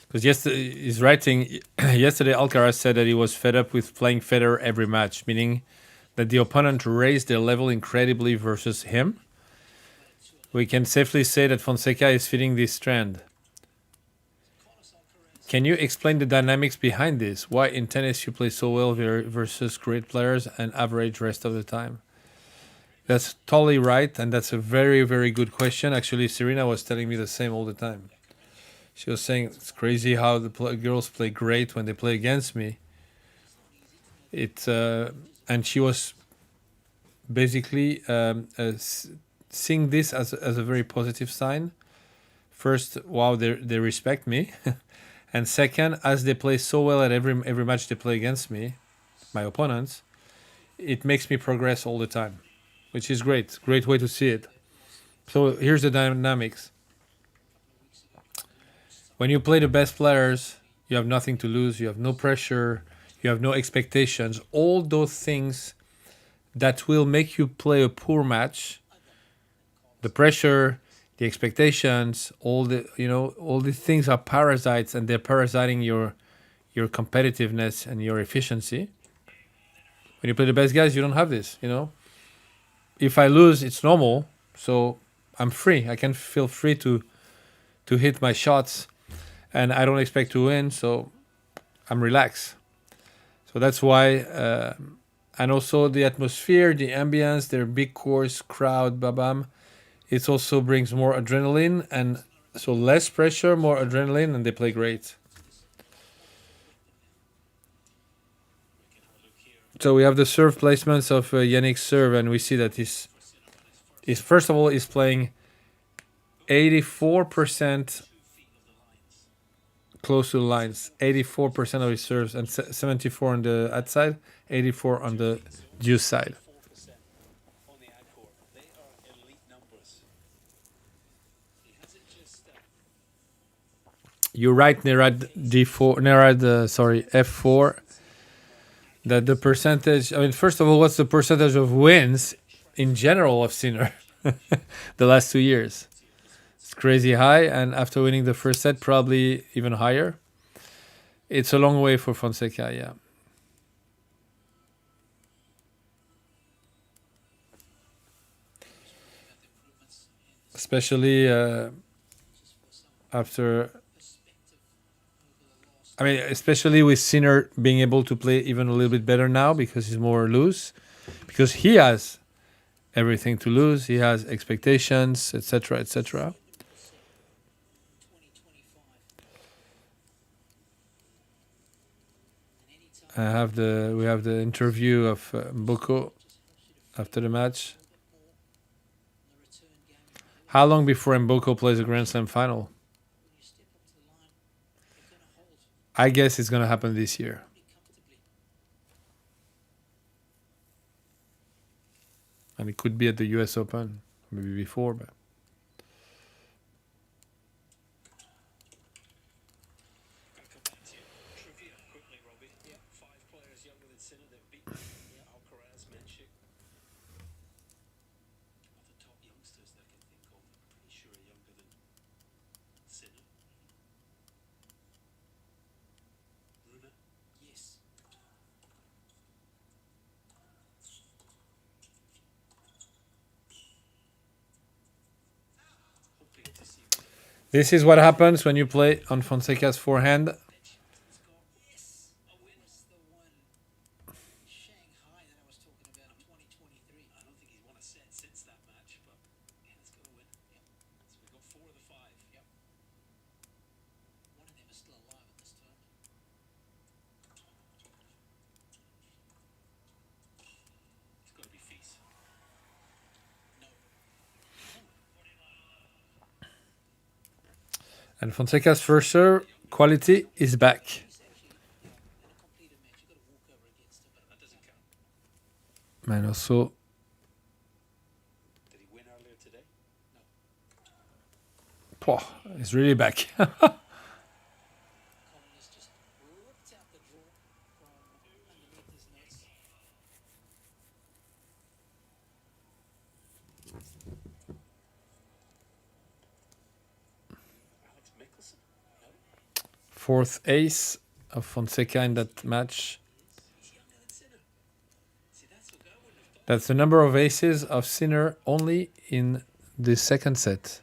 Because yesterday, he's writing, yesterday Alcaraz said that he was fed up with playing Federer every match, meaning that the opponent raised their level incredibly versus him. We can safely say that Fonseca is fitting this trend. Can you explain the dynamics behind this? Why in tennis you play so well versus great players and average rest of the time? That's totally right, and that's a very, very good question. Actually, Serena was telling me the same all the time. She was saying it's crazy how the girls play great when they play against me. And she was basically seeing this as a very positive sign. First, wow, they respect me. And second, as they play so well at every match they play against me, my opponents, it makes me progress all the time, which is great. Great way to see it. So here's the dynamics. When you play the best players, you have nothing to lose. You have no pressure. You have no expectations. All those things that will make you play a poor match, the pressure, the expectations, all these things are parasites, and they're parasiting your competitiveness and your efficiency. When you play the best guys, you don't have this, If I lose, it's normal, so I'm free. I can feel free to hit my shots, and I don't expect to win, so I'm relaxed. So that's why, and also the atmosphere, the ambience, their big course, crowd, babam. It also brings more adrenaline, and so less pressure, more adrenaline, and they play great. So we have the serve placements of Yannick's serve, and we see that he's first of all he's playing 84% close to the lines, 84% of his serves, and 74 on the outside, 84 on the deuce side. You're right, F4. That the percentage. I mean, first of all, what's the percentage of wins in general of Sinner the last 2 years? It's crazy high, and after winning the first set, probably even higher. It's a long way for Fonseca, yeah. Especially after, I mean, especially with Sinner being able to play even a little bit better now because he's more loose, because he has everything to lose. He has expectations, etc., etc. 2025. We have the interview of Mboko after the match. How long before Mboko plays a Grand Slam final? I guess it's going to happen this year. And it could be at the US Open, maybe before, but Trivia quickly, Robbie. 5 players younger than Sinner that beat Alcaraz, Menchik. Of the top youngsters that I can think of, I'm pretty sure are younger than Sinner. Luna? Yes. Hoping to see this is what happens when you play on Fonseca's forehand. yes, a win. The one Shanghai that I was talking about in 2023. I don't think he's won a set since that match, but yeah, let's go to win. So we got 4 of the 5. One of them is still alive at this tournament. It's got to be Feast. No. And Fonseca's first serve quality is back. He's actually in a completed match. You got to walk over against him, but that doesn't count. And also, Did he win earlier today? it's really back. Collins just ripped out the draw from underneath his nose. Alex Mickelson? No. Fourth ace of Fonseca in that match. He's younger than Sinner. See, that's what I wouldn't have thought. That's the number of aces of Sinner only in the second set.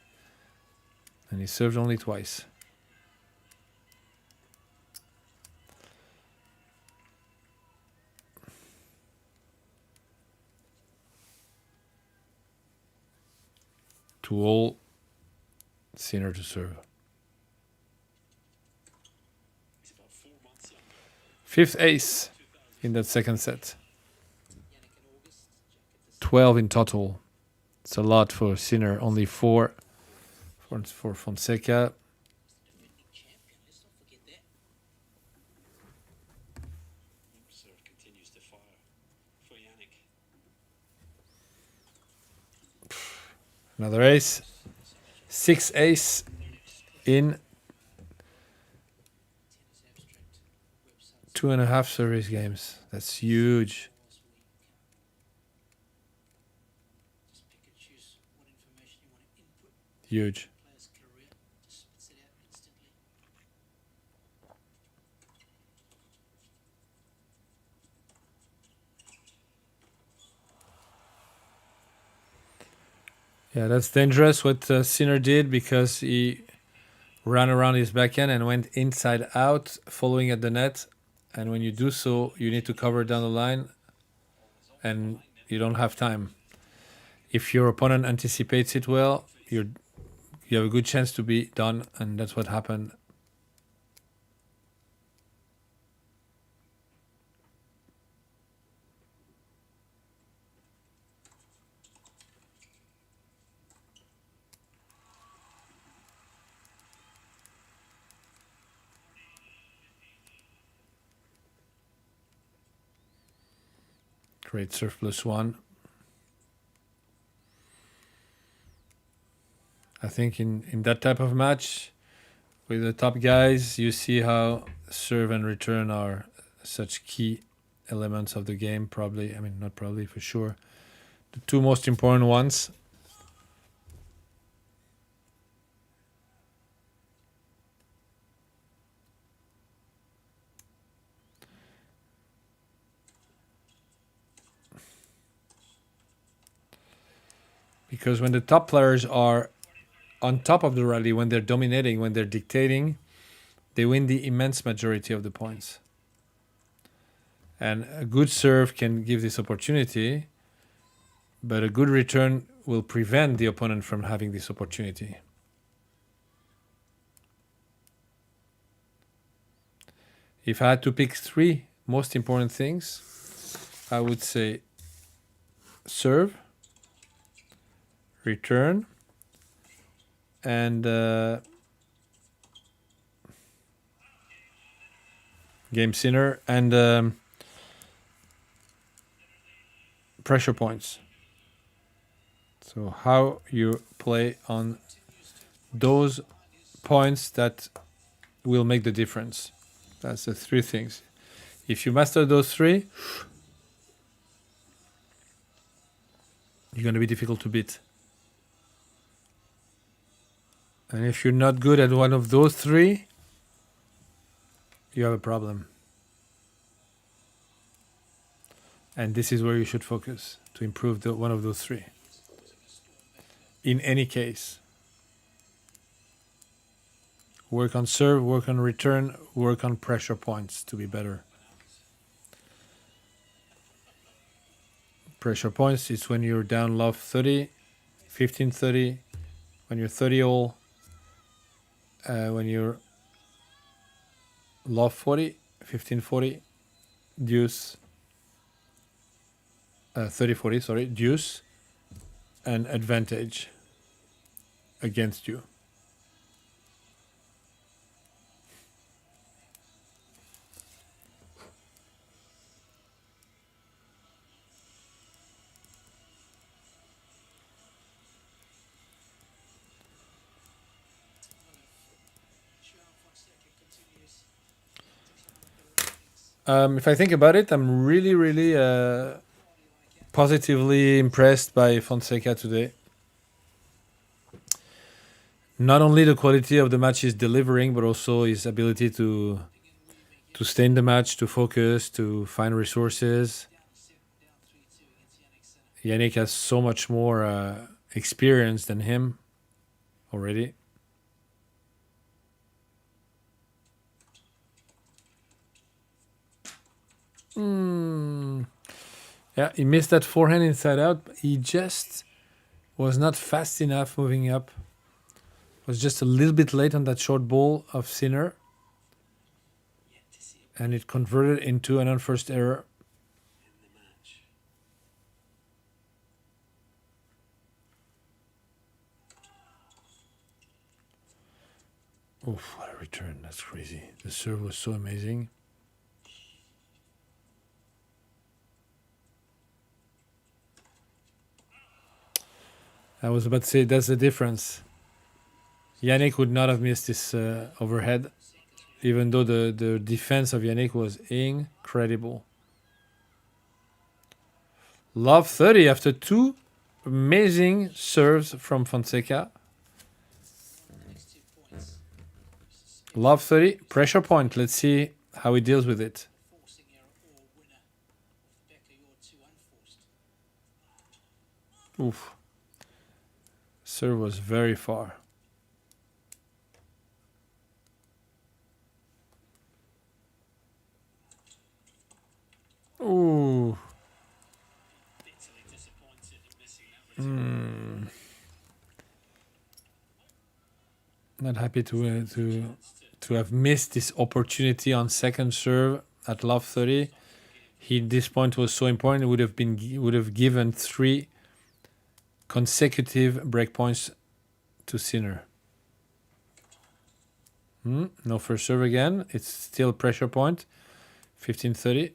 And he served only twice. To all Sinner to serve. He's about 4 months younger. Fifth ace in that second set. Yannick in August. Jack at the 12 in total. It's a lot for Sinner. Only 4 for Fonseca. defending champion. Let's not forget that. Serve continues to fire for Yannick. Another ace. 6 ace in 2.5 service games. That's huge. Just pick and choose what information you want to input Huge. player's career. Just spits it out instantly. Yeah, that's dangerous what Sinner did, because he ran around his backhand and went inside out, following at the net. And when you do so, you need to cover down the line, and you don't have time. If your opponent anticipates it well, you have a good chance to be done, and that's what happened. Great serve +1. I think in that type of match, with the top guys, you see how serve and return are such key elements of the game. Probably, I mean, not probably, for sure, the 2 most important ones. Because when the top players are on top of the rally, when they're dominating, when they're dictating, they win the immense majority of the points. And a good serve can give this opportunity, but a good return will prevent the opponent from having this opportunity. If I had to pick 3 most important things, I would say serve, return, and game sinner, and pressure points. So how you play on those points that will make the difference. That's the 3 things. If you master those 3, you're going to be difficult to beat. And if you're not good at one of those 3, you have a problem. And this is where you should focus to improve one of those 3. In any case. Work on serve, work on return, work on pressure points to be better. Pressure points is when you're down love 30, 15-30, when you're 30 all, when you're love 40, 15-40, deuce, 30-40, sorry, deuce, and advantage against you. If I think about it, I'm really, really positively impressed by Fonseca today. Not only the quality of the match he's delivering, but also his ability to stay in the match, to focus, to find resources. Yannick has so much more experience than him already. Yeah, he missed that forehand inside out. He just was not fast enough moving up. Was just a little bit late on that short ball of Sinner. And it converted into an unforced error. Oof, what a return. That's crazy. The serve was so amazing. I was about to say that's the difference. Yannick would not have missed this overhead, even though the defense of Yannick was incredible. Love 30 after 2 amazing serves from Fonseca. Love 30, pressure point. Let's see how he deals with it. Oof. Serve was very far. Ooh. Not happy to have missed this opportunity on second serve at love 30. This point was so important. It would have given 3 consecutive breakpoints to Sinner. No first serve again. It's still pressure point. 15-30.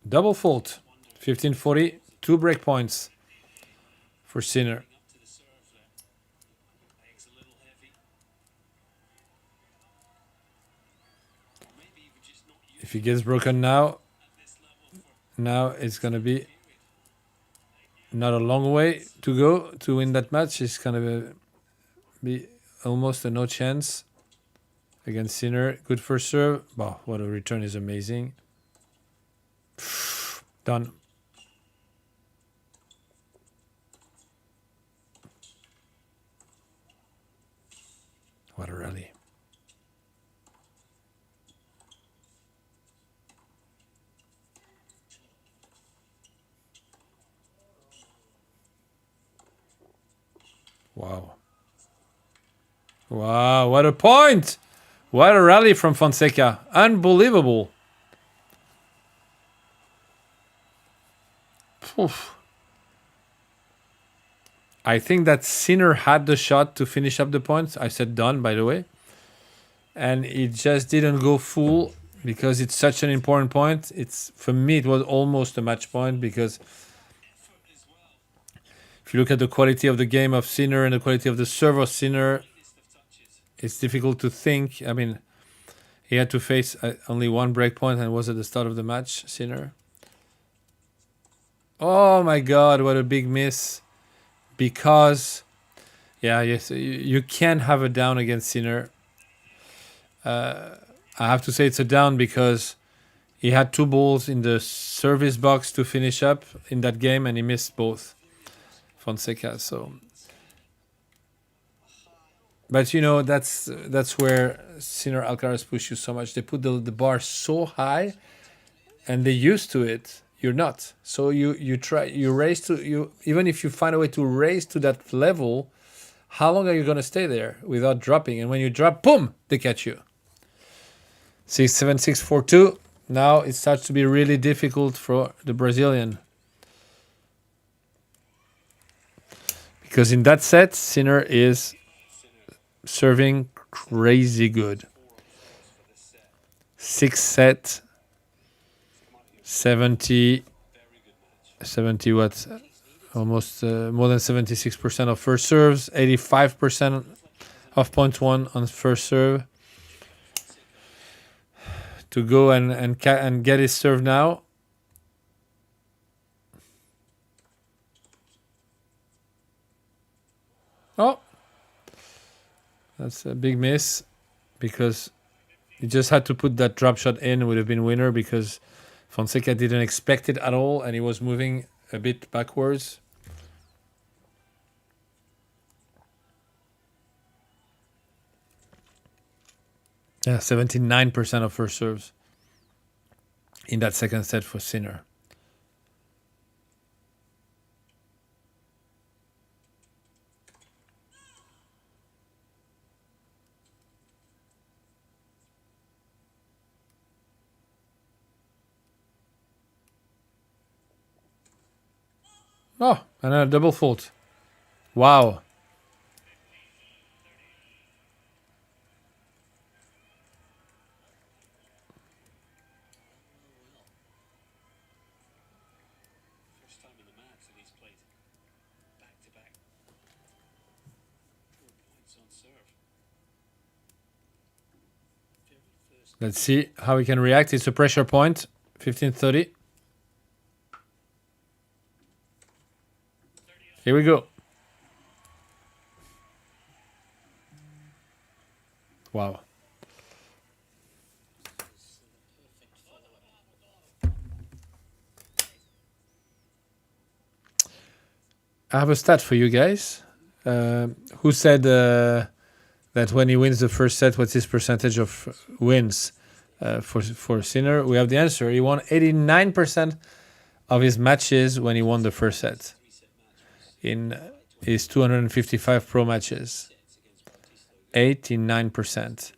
Double fault. 15-40. 2 breakpoints for Sinner. If he gets broken now it's going to be not a long way to go to win that match. It's going to be almost a no chance against Sinner. Good first serve. Wow, what a return is amazing. Done. Wow. Wow, what a point! What a rally from Fonseca. Unbelievable. Oof. I think that Sinner had the shot to finish up the points. I said done, by the way. And it just didn't go full because it's such an important point. It's, for me, it was almost a match point because if you look at the quality of the game of Sinner and the quality of the serve of Sinner, it's difficult to think. I mean, he had to face only one break point and it was at the start of the match, Sinner. Oh my God, what a big miss. Because, yeah, yes, you can't have a down against Sinner. I have to say it's a down because he had 2 balls in the service box to finish up in that game and he missed both. Fonseca, so. But you know, that's where Sinner Alcaraz push you so much. They put the bar so high and they're used to it. You're not. So you try, you race to, you even if you find a way to race to that level, how long are you going to stay there without dropping? And when you drop, boom, they catch you. 6-7, 6-4-2. Now it starts to be really difficult for the Brazilian. Because in that set, Sinner is serving crazy good. 6 set, 70 what? Almost more than 76% of first serves, 85% of point one on first serve. To go and get his serve now. Oh, that's a big miss because he just had to put that drop shot in. It would have been winner because Fonseca didn't expect it at all and he was moving a bit backwards. Yeah, 79% of first serves in that second set for Sinner. Oh, and a double fault. Wow. First time in the match that he's played back-to-back 4 points on serve. Very first. Let's see how he can react. It's a pressure point. 15-30. Here we go. Wow. I have a stat for you guys. Who said that when he wins the first set, what's his percentage of wins for Sinner? We have the answer. He won 89% of his matches when he won the first set in his 255 pro matches. 89%.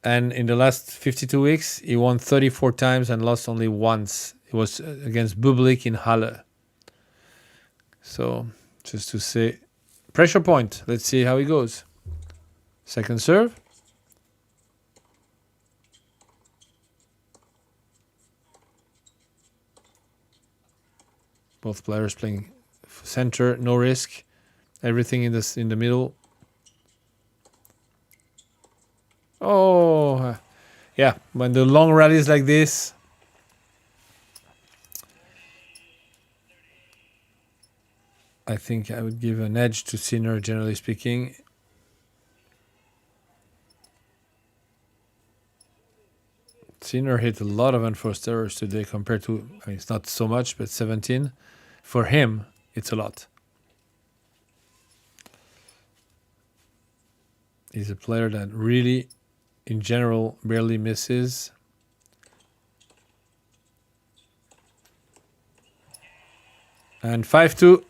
And in the last 52 weeks, he won 34 times and lost only once. It was against Bublik in Halle. So, just to say, pressure point. Let's see how he goes. Second serve. Both players playing center, no risk. Everything in the middle. Oh, yeah. When the long rallies like this, I think I would give an edge to Sinner, generally speaking. Sinner hit a lot of unforced errors today compared to, I mean, it's not so much, but 17. For him, it's a lot. He's a player that really, in general, barely misses. And 5-2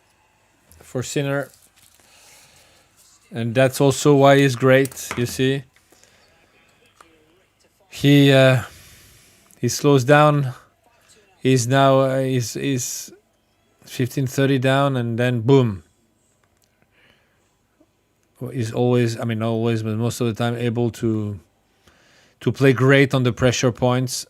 for Sinner. And that's also why he's great, you see. He slows down. He's now he's 15-30 down, and then boom. He's always, I mean, not always, but most of the time able to play great on the pressure points.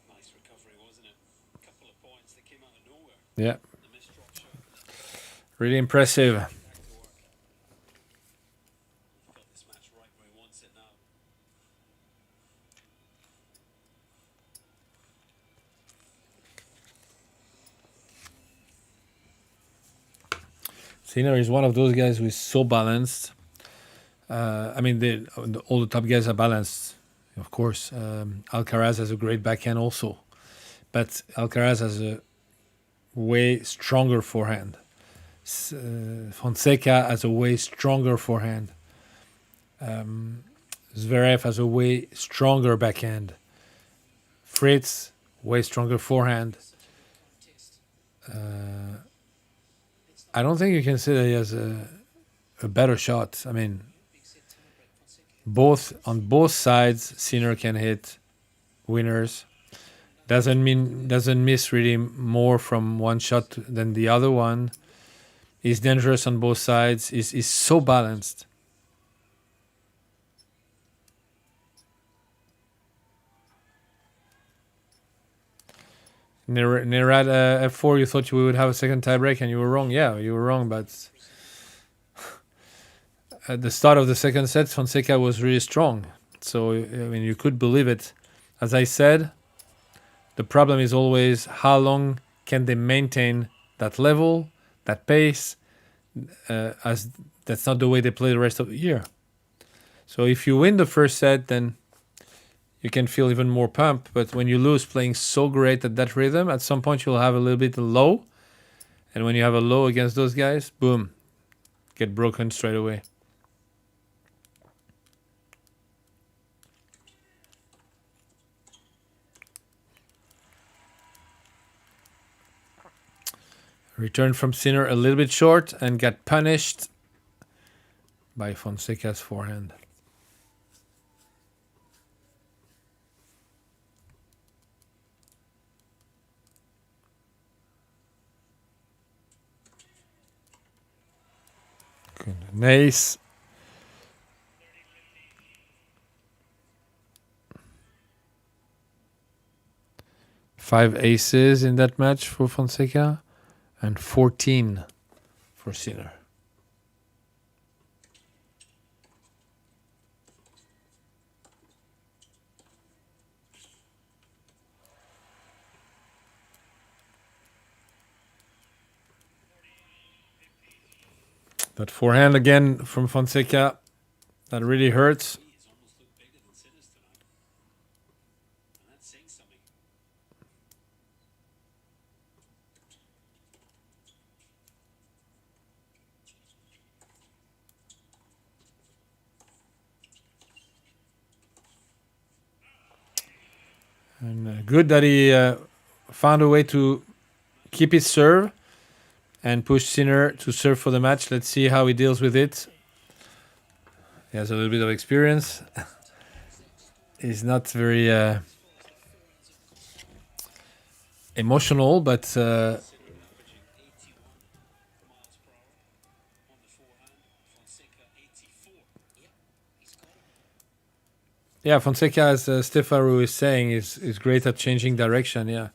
Nice recovery, wasn't it? A couple of points that came out of nowhere. Yeah, The missed drop shot. really impressive. Back to work. He's got this match right where he wants it now. Sinner is one of those guys who is so balanced. I mean, all the top guys are balanced, of course. Alcaraz has a great backhand also, but Alcaraz has a way stronger forehand. Fonseca has a way stronger forehand. Zverev has a way stronger backhand. Fritz, way stronger forehand. I don't think you can say that he has a better shot. I mean, on both sides, Sinner can hit winners. Doesn't miss really more from one shot than the other one. He's dangerous on both sides. He's so balanced. Nerad F4, you thought we would have a second tiebreak, and you were wrong. Yeah, you were wrong, but at the start of the second set, Fonseca was really strong. So, I mean, you could believe it. As I said, the problem is always how long can they maintain that level, that pace, as that's not the way they play the rest of the year. So if you win the first set, then you can feel even more pumped. But when you lose playing so great at that rhythm, at some point you'll have a little bit low. And when you have a low against those guys, boom, get broken straight away. Returned from Sinner a little bit short and got punished by Fonseca's forehand. Good. Nice. Five aces in that match for Fonseca and 14 for Sinner. That forehand again from Fonseca, that really hurts. He's almost looked bigger than Sinner's tonight. And that's saying something. And good that he found a way to keep his serve and push Sinner to serve for the match. Let's see how he deals with it. He has a little bit of experience. He's not very emotional, but Sinner averaging 81 miles per hour on the forehand. Fonseca 84. Yep, he's got it. yeah, Fonseca, as Stefaru is saying, is great at changing direction. Yeah,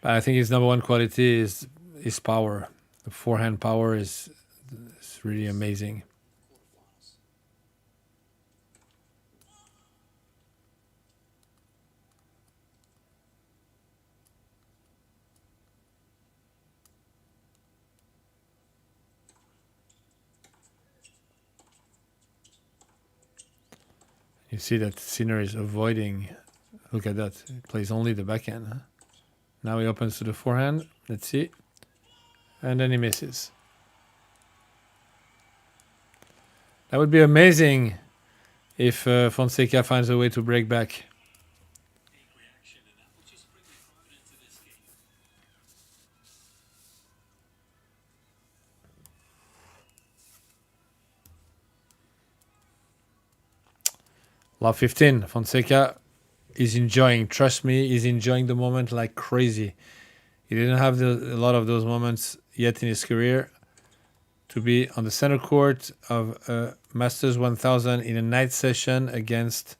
but I think his number one quality is his power. The forehand power is really amazing. Quarterfinals. You see that Sinner is avoiding. Look at that. He plays only the backhand. Huh? Now he opens to the forehand. Let's see. And then he misses. That would be amazing if Fonseca finds a way to break back. Big reaction, and that will just bring the crowd into this game. Love 15. Fonseca is enjoying. Trust me, he's enjoying the moment like crazy. He didn't have a lot of those moments yet in his career. To be on the center court of Masters 1000 in a night session against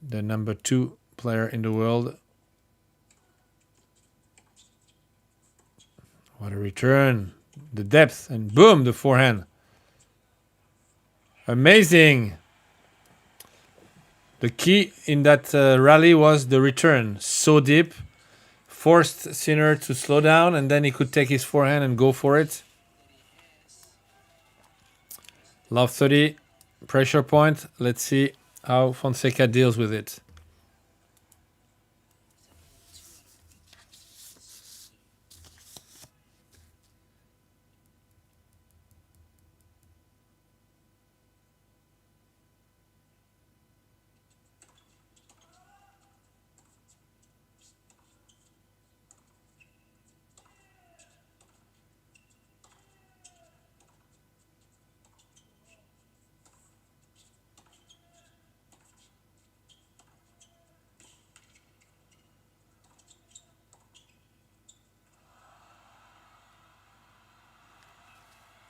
the number 2 player in the world. What a return. The depth, and boom, the forehand. Amazing. The key in that rally was the return. So deep. Forced Sinner to slow down, and then he could take his forehand and go for it. Love 30. Pressure point. Let's see how Fonseca deals with it.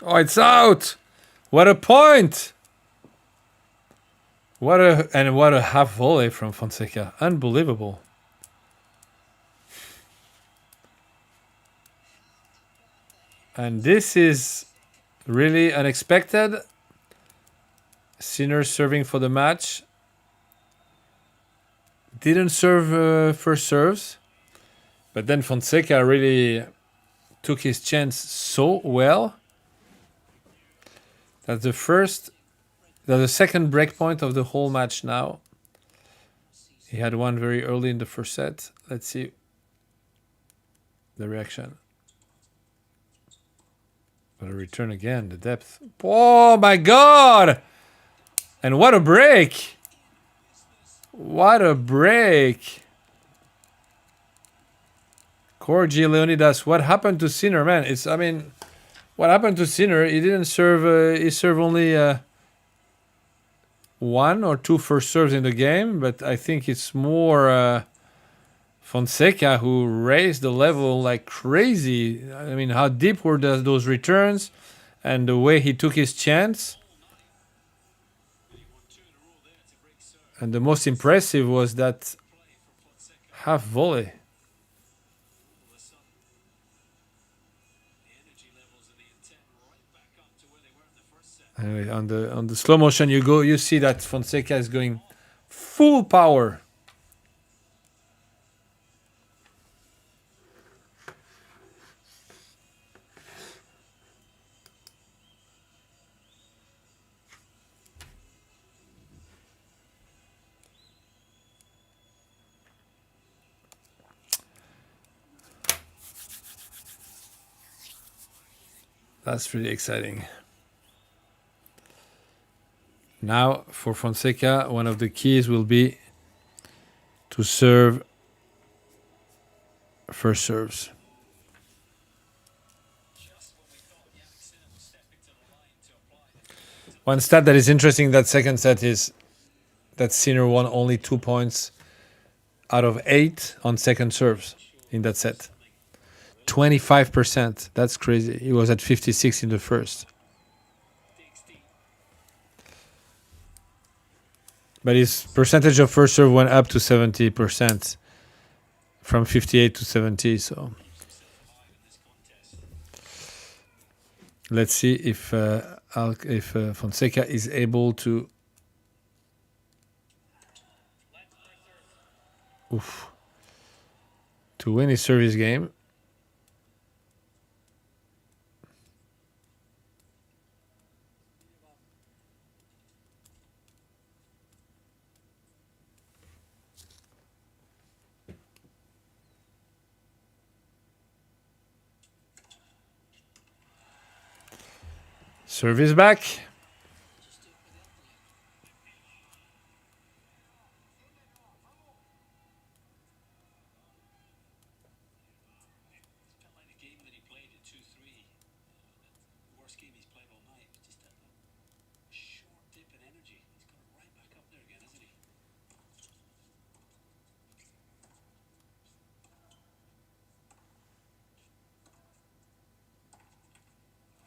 Oh, it's out! What a point! What a half volley from Fonseca. Unbelievable. And this is really unexpected. Sinner serving for the match. Didn't serve first serves. But then Fonseca really took his chance so well. That's the second break point of the whole match now. He had one very early in the first set. Let's see the reaction. But a return again, the depth. Oh my God! And what a break! What a break! Corgi Leonidas, what happened to Sinner, man? What happened to Sinner? He didn't serve. He served only 1 or 2 first serves in the game, but I think it's more Fonseca who raised the level like crazy. I mean, how deep were those returns, and the way he took his chance. And the most impressive was that half volley. Anyway, on the slow motion, you see that Fonseca is going full power. That's really exciting. Now, for Fonseca, one of the keys will be to serve first serves. One stat that is interesting in that second set is that Sinner won only 2 points out of 8 on second serves in that set. 25%. That's crazy. He was at 56 in the first. But his percentage of first serve went up to 70% from 58 to 70. So let's see if Fonseca is able to win his service game. Service back.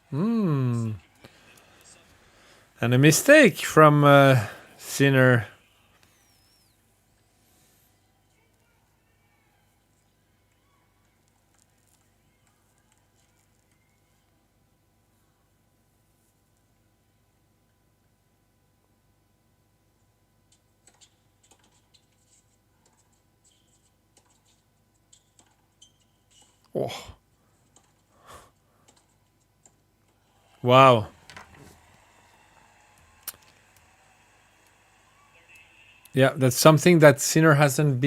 And a mistake from Sinner. Oh. Wow. Yeah, that's something that Sinner hasn't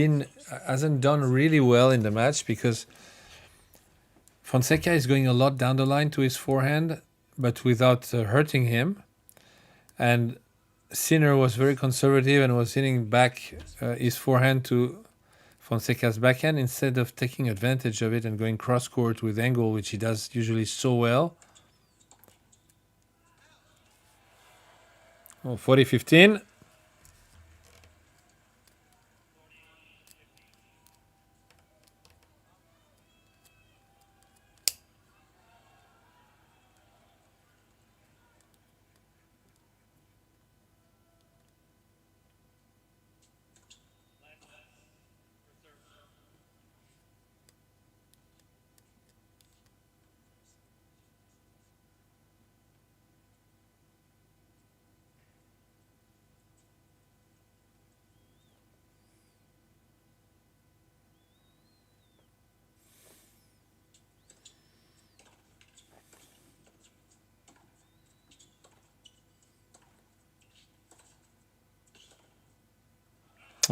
done really well in the match, because Fonseca is going a lot down the line to his forehand, but without hurting him. And Sinner was very conservative and was hitting back his forehand to Fonseca's backhand instead of taking advantage of it and going cross court with angle, which he does usually so well. Oh, 40-15.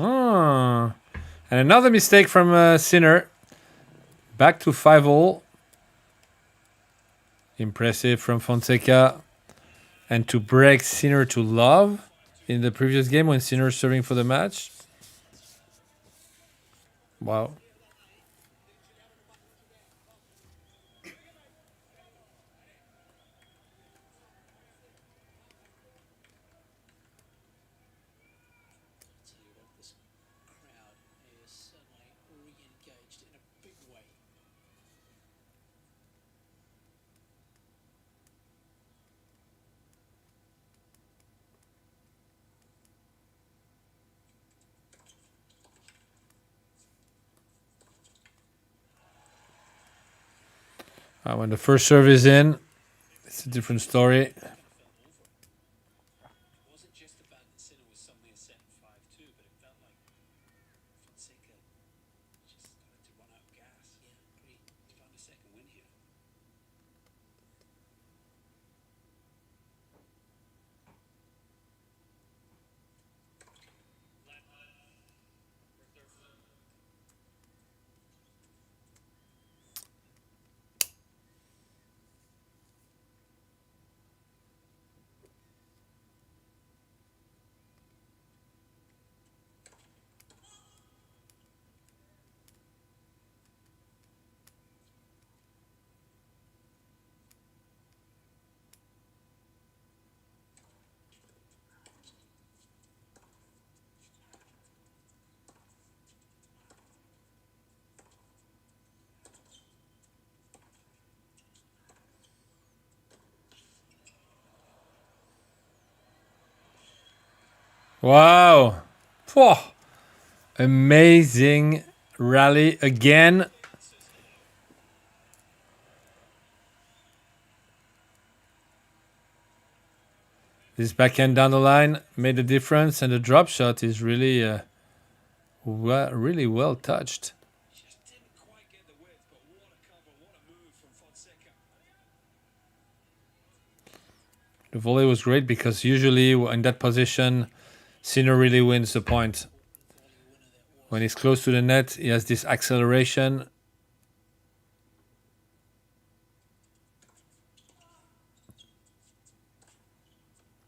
Oh. And another mistake from Sinner. Back to 5-all. Impressive from Fonseca. And to break Sinner to love in the previous game when Sinner serving for the match. Wow. Tell you what, this crowd is suddenly re-engaged in a big way. When the first serve is in, it's a different story. Fell over. It wasn't just the fact that Sinner was suddenly a set 5-2, but it felt like Fonseca just started to run out of gas. Yeah, agreed. He's found a second win here. Wow. Whew. Amazing rally again. This backhand down the line made a difference, and the drop shot is really, really well touched. Just didn't quite get the width, but what a cover, what a move from Fonseca. The volley was great because usually in that position, Sinner really wins the point. When he's close to the net, he has this acceleration.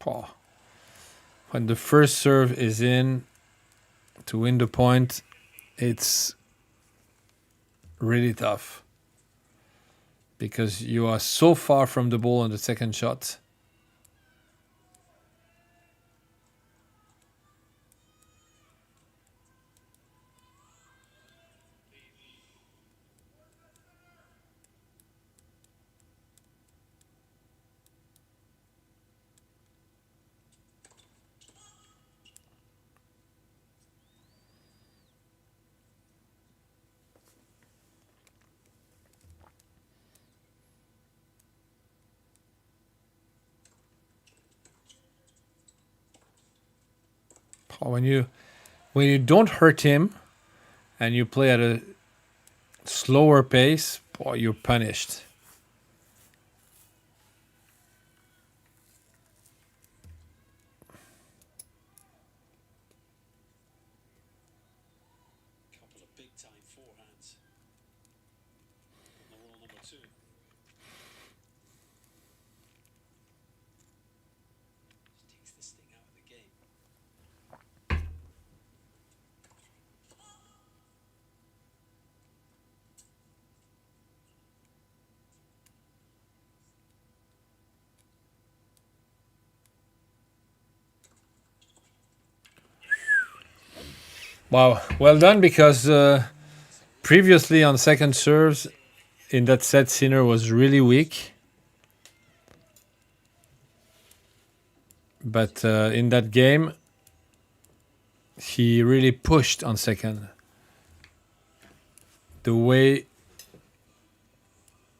Oh. When the first serve is in to win the point, it's really tough because you are so far from the ball on the second shot. when you don't hurt him and you play at a slower pace, boy, you're punished. Couple of big time forehands on the wall number 2. Takes the sting out of the game. Wow, well done, because previously on second serves in that set, Sinner was really weak. But in that game, he really pushed on second. The way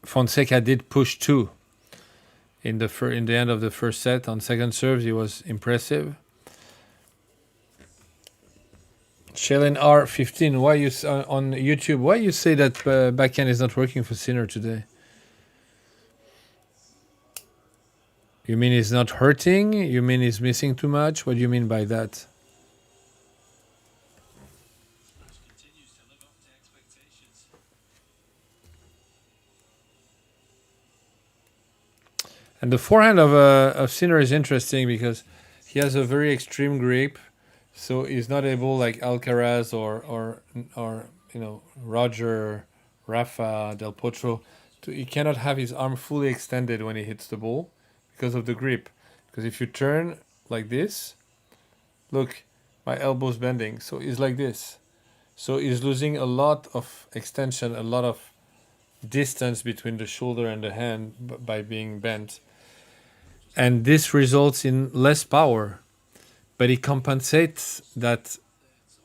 Fonseca did push too. In the end of the first set on second serves, he was impressive. Shailen R15, why you on YouTube? Why you say that backhand is not working for Sinner today? You mean he's not hurting? You mean he's missing too much? What do you mean by that? Match continues to live up to expectations. And the forehand of Sinner is interesting because he has a very extreme grip, so he's not able, like Alcaraz or Roger, Rafa, Del Potro, he cannot have his arm fully extended when he hits the ball because of the grip. Because if you turn like this, look, my elbow's bending, so he's like this. So he's losing a lot of extension, a lot of distance between the shoulder and the hand by being bent. And this results in less power. But he compensates that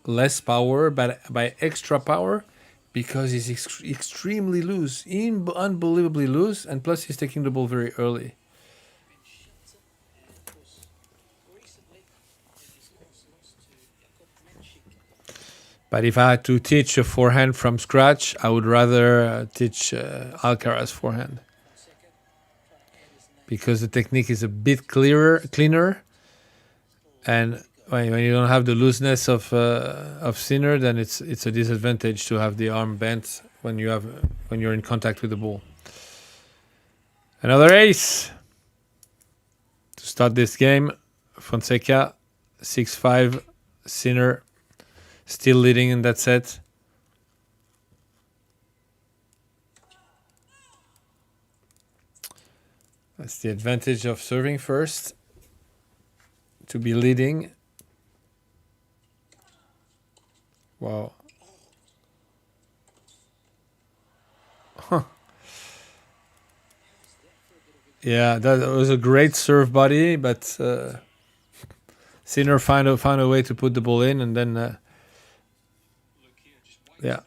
less power by extra power because he's extremely loose, unbelievably loose, and plus he's taking the ball very early. But if I had to teach a forehand from scratch, I would rather teach Alcaraz forehand because the technique is a bit cleaner, and when you don't have the looseness of Sinner, then it's a disadvantage to have the arm bent when you're in contact with the ball. Another ace to start this game. Fonseca 6-5, Sinner still leading in that set. That's the advantage of serving first, to be leading. Wow. Huh. Yeah, that was a great serve body, but Sinner found a way to put the ball in, and then yeah,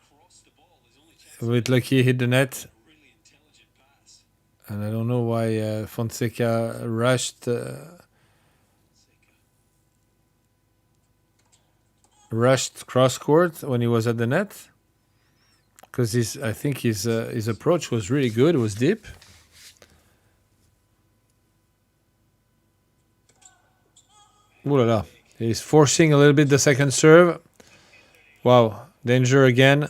with lucky hit the net. And I don't know why Fonseca rushed cross court when he was at the net, because I think his approach was really good. It was deep. Ooh la la. He's forcing a little bit the second serve. Wow, danger again.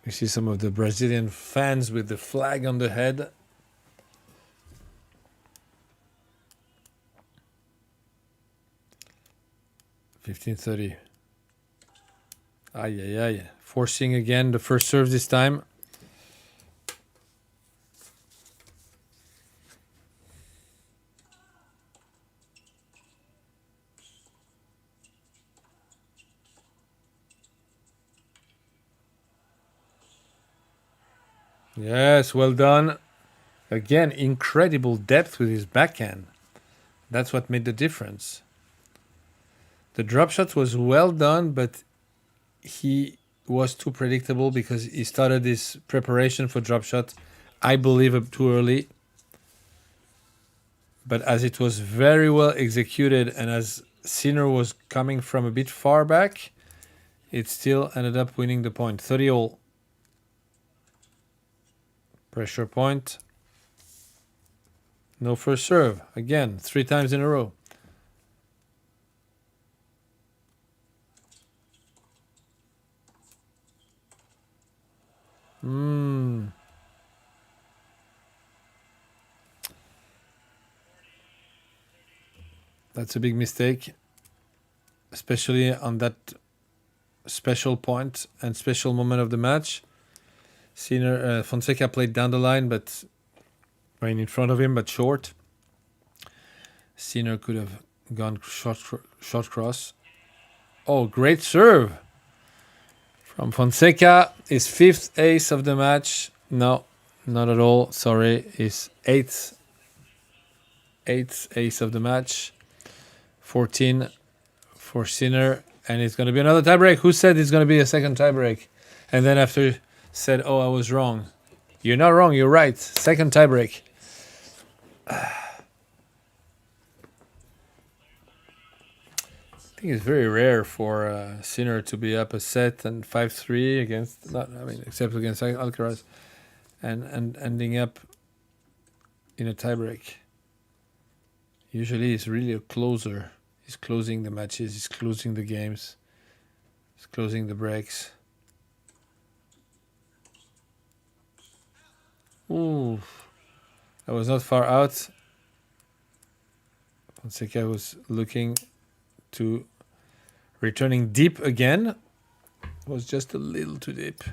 You see some of the Brazilian fans with the flag on the head. $15.30. Ay, ay, ay. Forcing again the first serve this time. Yes, well done. Again, incredible depth with his backhand. That's what made the difference. The drop shot was well done, but he was too predictable because he started his preparation for drop shot, I believe, too early. but as it was very well executed and as Sinner was coming from a bit far back, it still ended up winning the point. 30-all. Pressure point. No first serve. Again, 3 times in a row. That's a big mistake, especially on that special point and special moment of the match. Fonseca played down the line, but right in front of him, but short. Sinner could have gone short cross. Oh, great serve from Fonseca. His 5th ace of the match. No, not at all. Sorry, his 8th ace of the match. 14 for Sinner, and it's going to be another tiebreak. Who said it's going to be a second tiebreak? And then after said, "Oh, I was wrong." You're not wrong. You're right. Second tiebreak. I think it's very rare for Sinner to be up a set and 5-3 against, except against Alcaraz, and ending up in a tiebreak. Usually, he's really a closer. He's closing the matches. He's closing the games. He's closing the breaks. Ooh, that was not far out. Fonseca was looking to returning deep again. It was just a little too deep.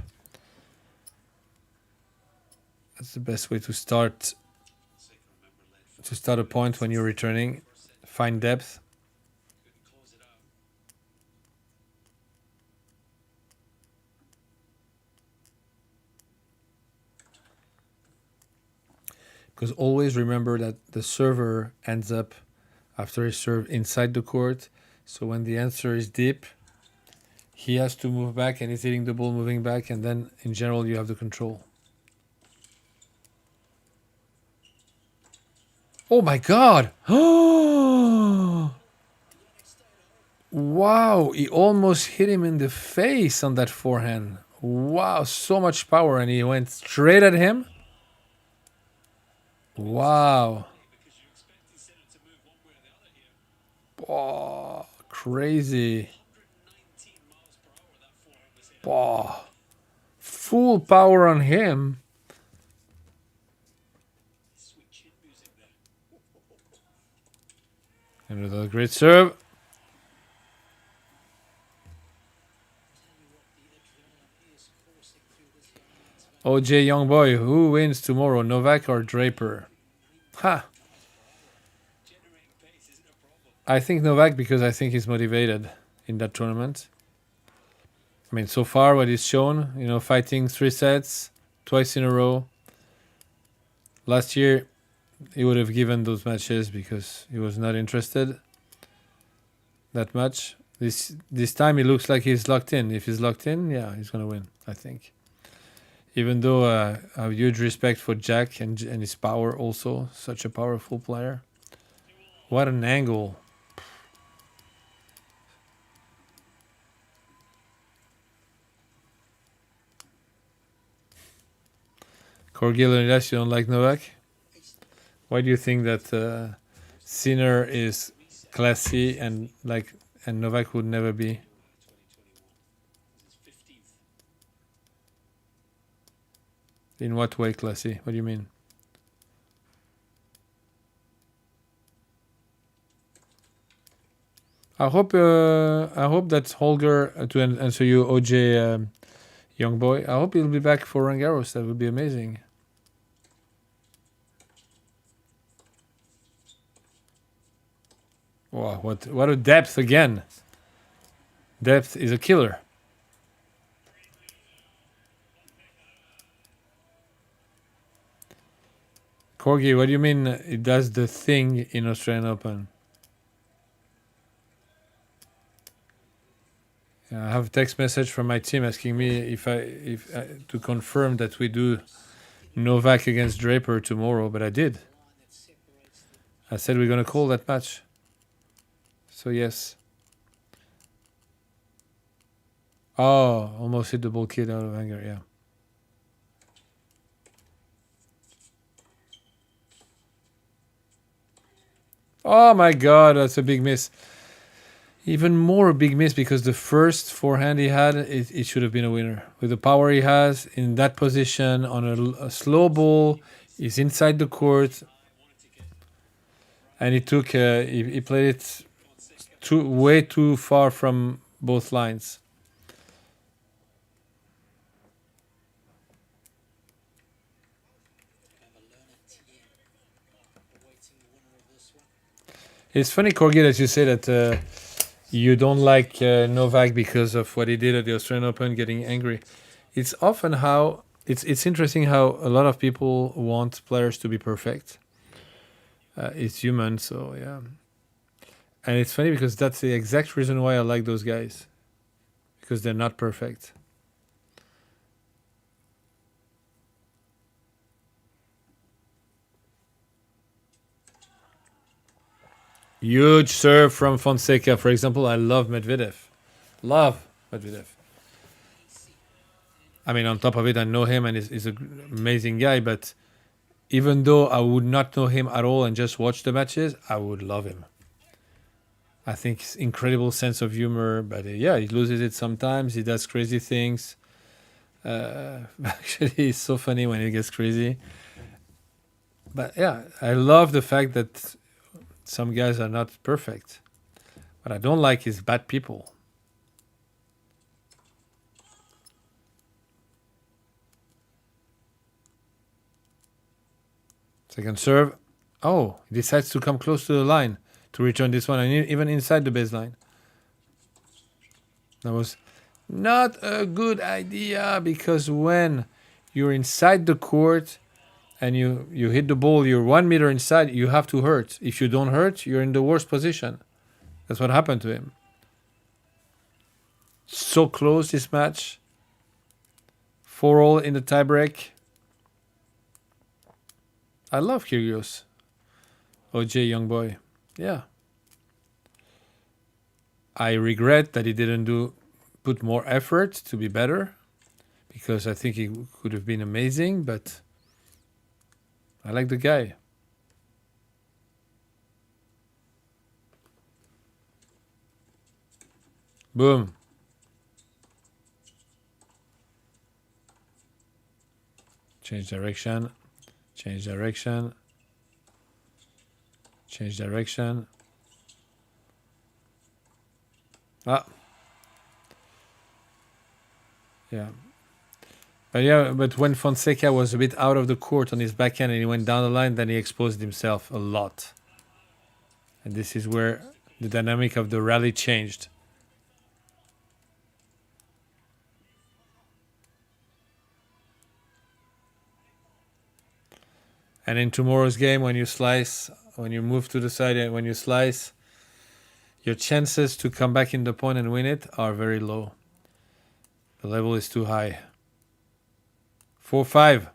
That's the best way to start a point when you're returning. Find depth. Because always remember that the server ends up after he served inside the court. So when the answer is deep, he has to move back and he's hitting the ball moving back. And then in general, you have the control. Oh my God. Wow. He almost hit him in the face on that forehand. Wow. So much power. And he went straight at him. Wow. Oh, crazy. Oh, full power on him. Another great serve. OJ young boy, who wins tomorrow, Novak or Draper? Ha! I think Novak because I think he's motivated in that tournament. I mean, so far what he's shown, fighting 3 sets, twice in a row. Last year, he would have given those matches because he was not interested that much. This time, it looks like he's locked in. If he's locked in, yeah, he's going to win, I think. Even though I have huge respect for Jack and his power also. Such a powerful player. What an angle. Corgi Leonidas, you don't like Novak? Why do you think that Sinner is classy and Novak would never be? In what way classy? What do you mean? I hope that Holger, to answer you, OJ young boy, I hope he'll be back for Roland Garros. That would be amazing. Wow, what a depth again. Depth is a killer. Corgi, what do you mean it does the thing in Australian Open? I have a text message from my team asking me if to confirm that we do Novak against Draper tomorrow, but I did. I said we're going to call that match. So yes. Oh, almost hit the ball kid out of anger, yeah. Oh my god, that's a big miss. Even more a big miss because the first forehand he had, it should have been a winner. With the power he has in that position on a slow ball, he's inside the court, and he took he played it way too far from both lines. It's funny, Corgi, that you say that you don't like Novak because of what he did at the Australian Open, getting angry. It's often how it's interesting how a lot of people want players to be perfect. It's human, so yeah. And it's funny because that's the exact reason why I like those guys, because they're not perfect. Huge serve from Fonseca, for example. I love Medvedev. Love Medvedev. I mean, on top of it, I know him and he's an amazing guy, but even though I would not know him at all and just watch the matches, I would love him. I think he's incredible sense of humor, but yeah, he loses it sometimes. He does crazy things. Actually, it's so funny when he gets crazy. But yeah, I love the fact that some guys are not perfect. What I don't like is bad people. Second serve. Oh, he decides to come close to the line to return this one, and even inside the baseline. That was not a good idea, because when you're inside the court and you hit the ball, you're 1 meter inside, you have to hurt. If you don't hurt, you're in the worst position. That's what happened to him. So close this match. 4-all in the tiebreak. I love Kyrgios. OJ, young boy. Yeah. I regret that he didn't put more effort to be better, because I think he could have been amazing, but I like the guy. Boom. Change direction. Change direction. Change direction. Ah. Yeah. But when Fonseca was a bit out of the court on his backhand and he went down the line, then he exposed himself a lot. And this is where the dynamic of the rally changed. And in tomorrow's game, when you move to the side and when you slice, your chances to come back in the point and win it are very low. The level is too high. 4-5.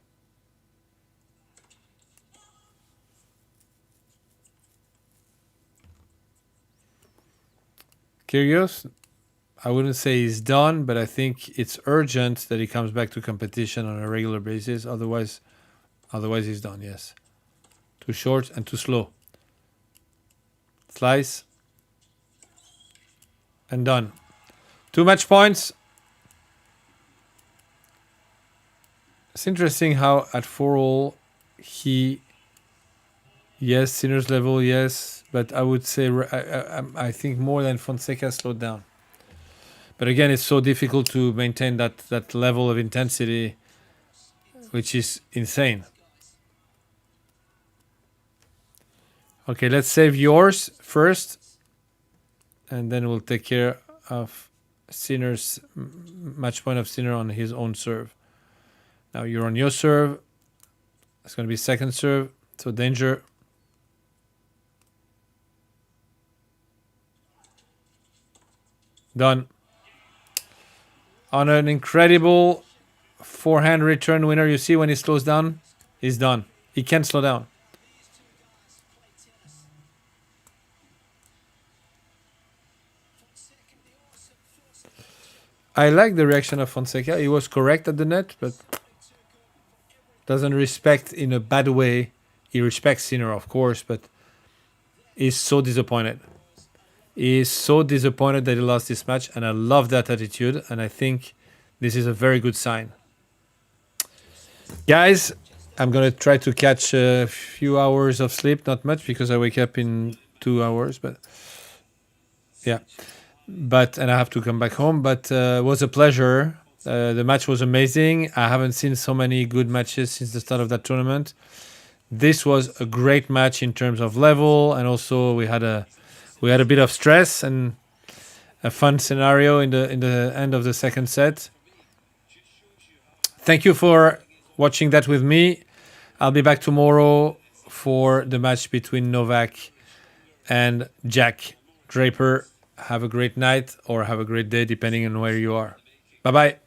Kyrgios, I wouldn't say he's done, but I think it's urgent that he comes back to competition on a regular basis. Otherwise he's done, yes. Too short and too slow. Slice. And done. 2 match points. It's interesting how at 4-all yes, Sinner's level, yes, but I would say I think more than Fonseca slowed down. But again, it's so difficult to maintain that level of intensity, which is insane. Okay, let's save yours first, and then we'll take care of Sinner's match point of Sinner on his own serve. Now you're on your serve. It's going to be second serve, so danger. Done. On an incredible forehand return winner, you see when he slows down, he's done. He can't slow down. I like the reaction of Fonseca. He was correct at the net, but doesn't respect in a bad way. He respects Sinner, of course, but he's so disappointed. He is so disappointed that he lost this match, and I love that attitude, and I think this is a very good sign. Guys, I'm going to try to catch a few hours of sleep, not much, because I wake up in 2 hours, but yeah. And I have to come back home, but it was a pleasure. The match was amazing. I haven't seen so many good matches since the start of that tournament. This was a great match in terms of level, and also we had a bit of stress and a fun scenario in the end of the second set. Thank you for watching that with me. I'll be back tomorrow for the match between Novak and Jack Draper. Have a great night or have a great day, depending on where you are. Bye-bye.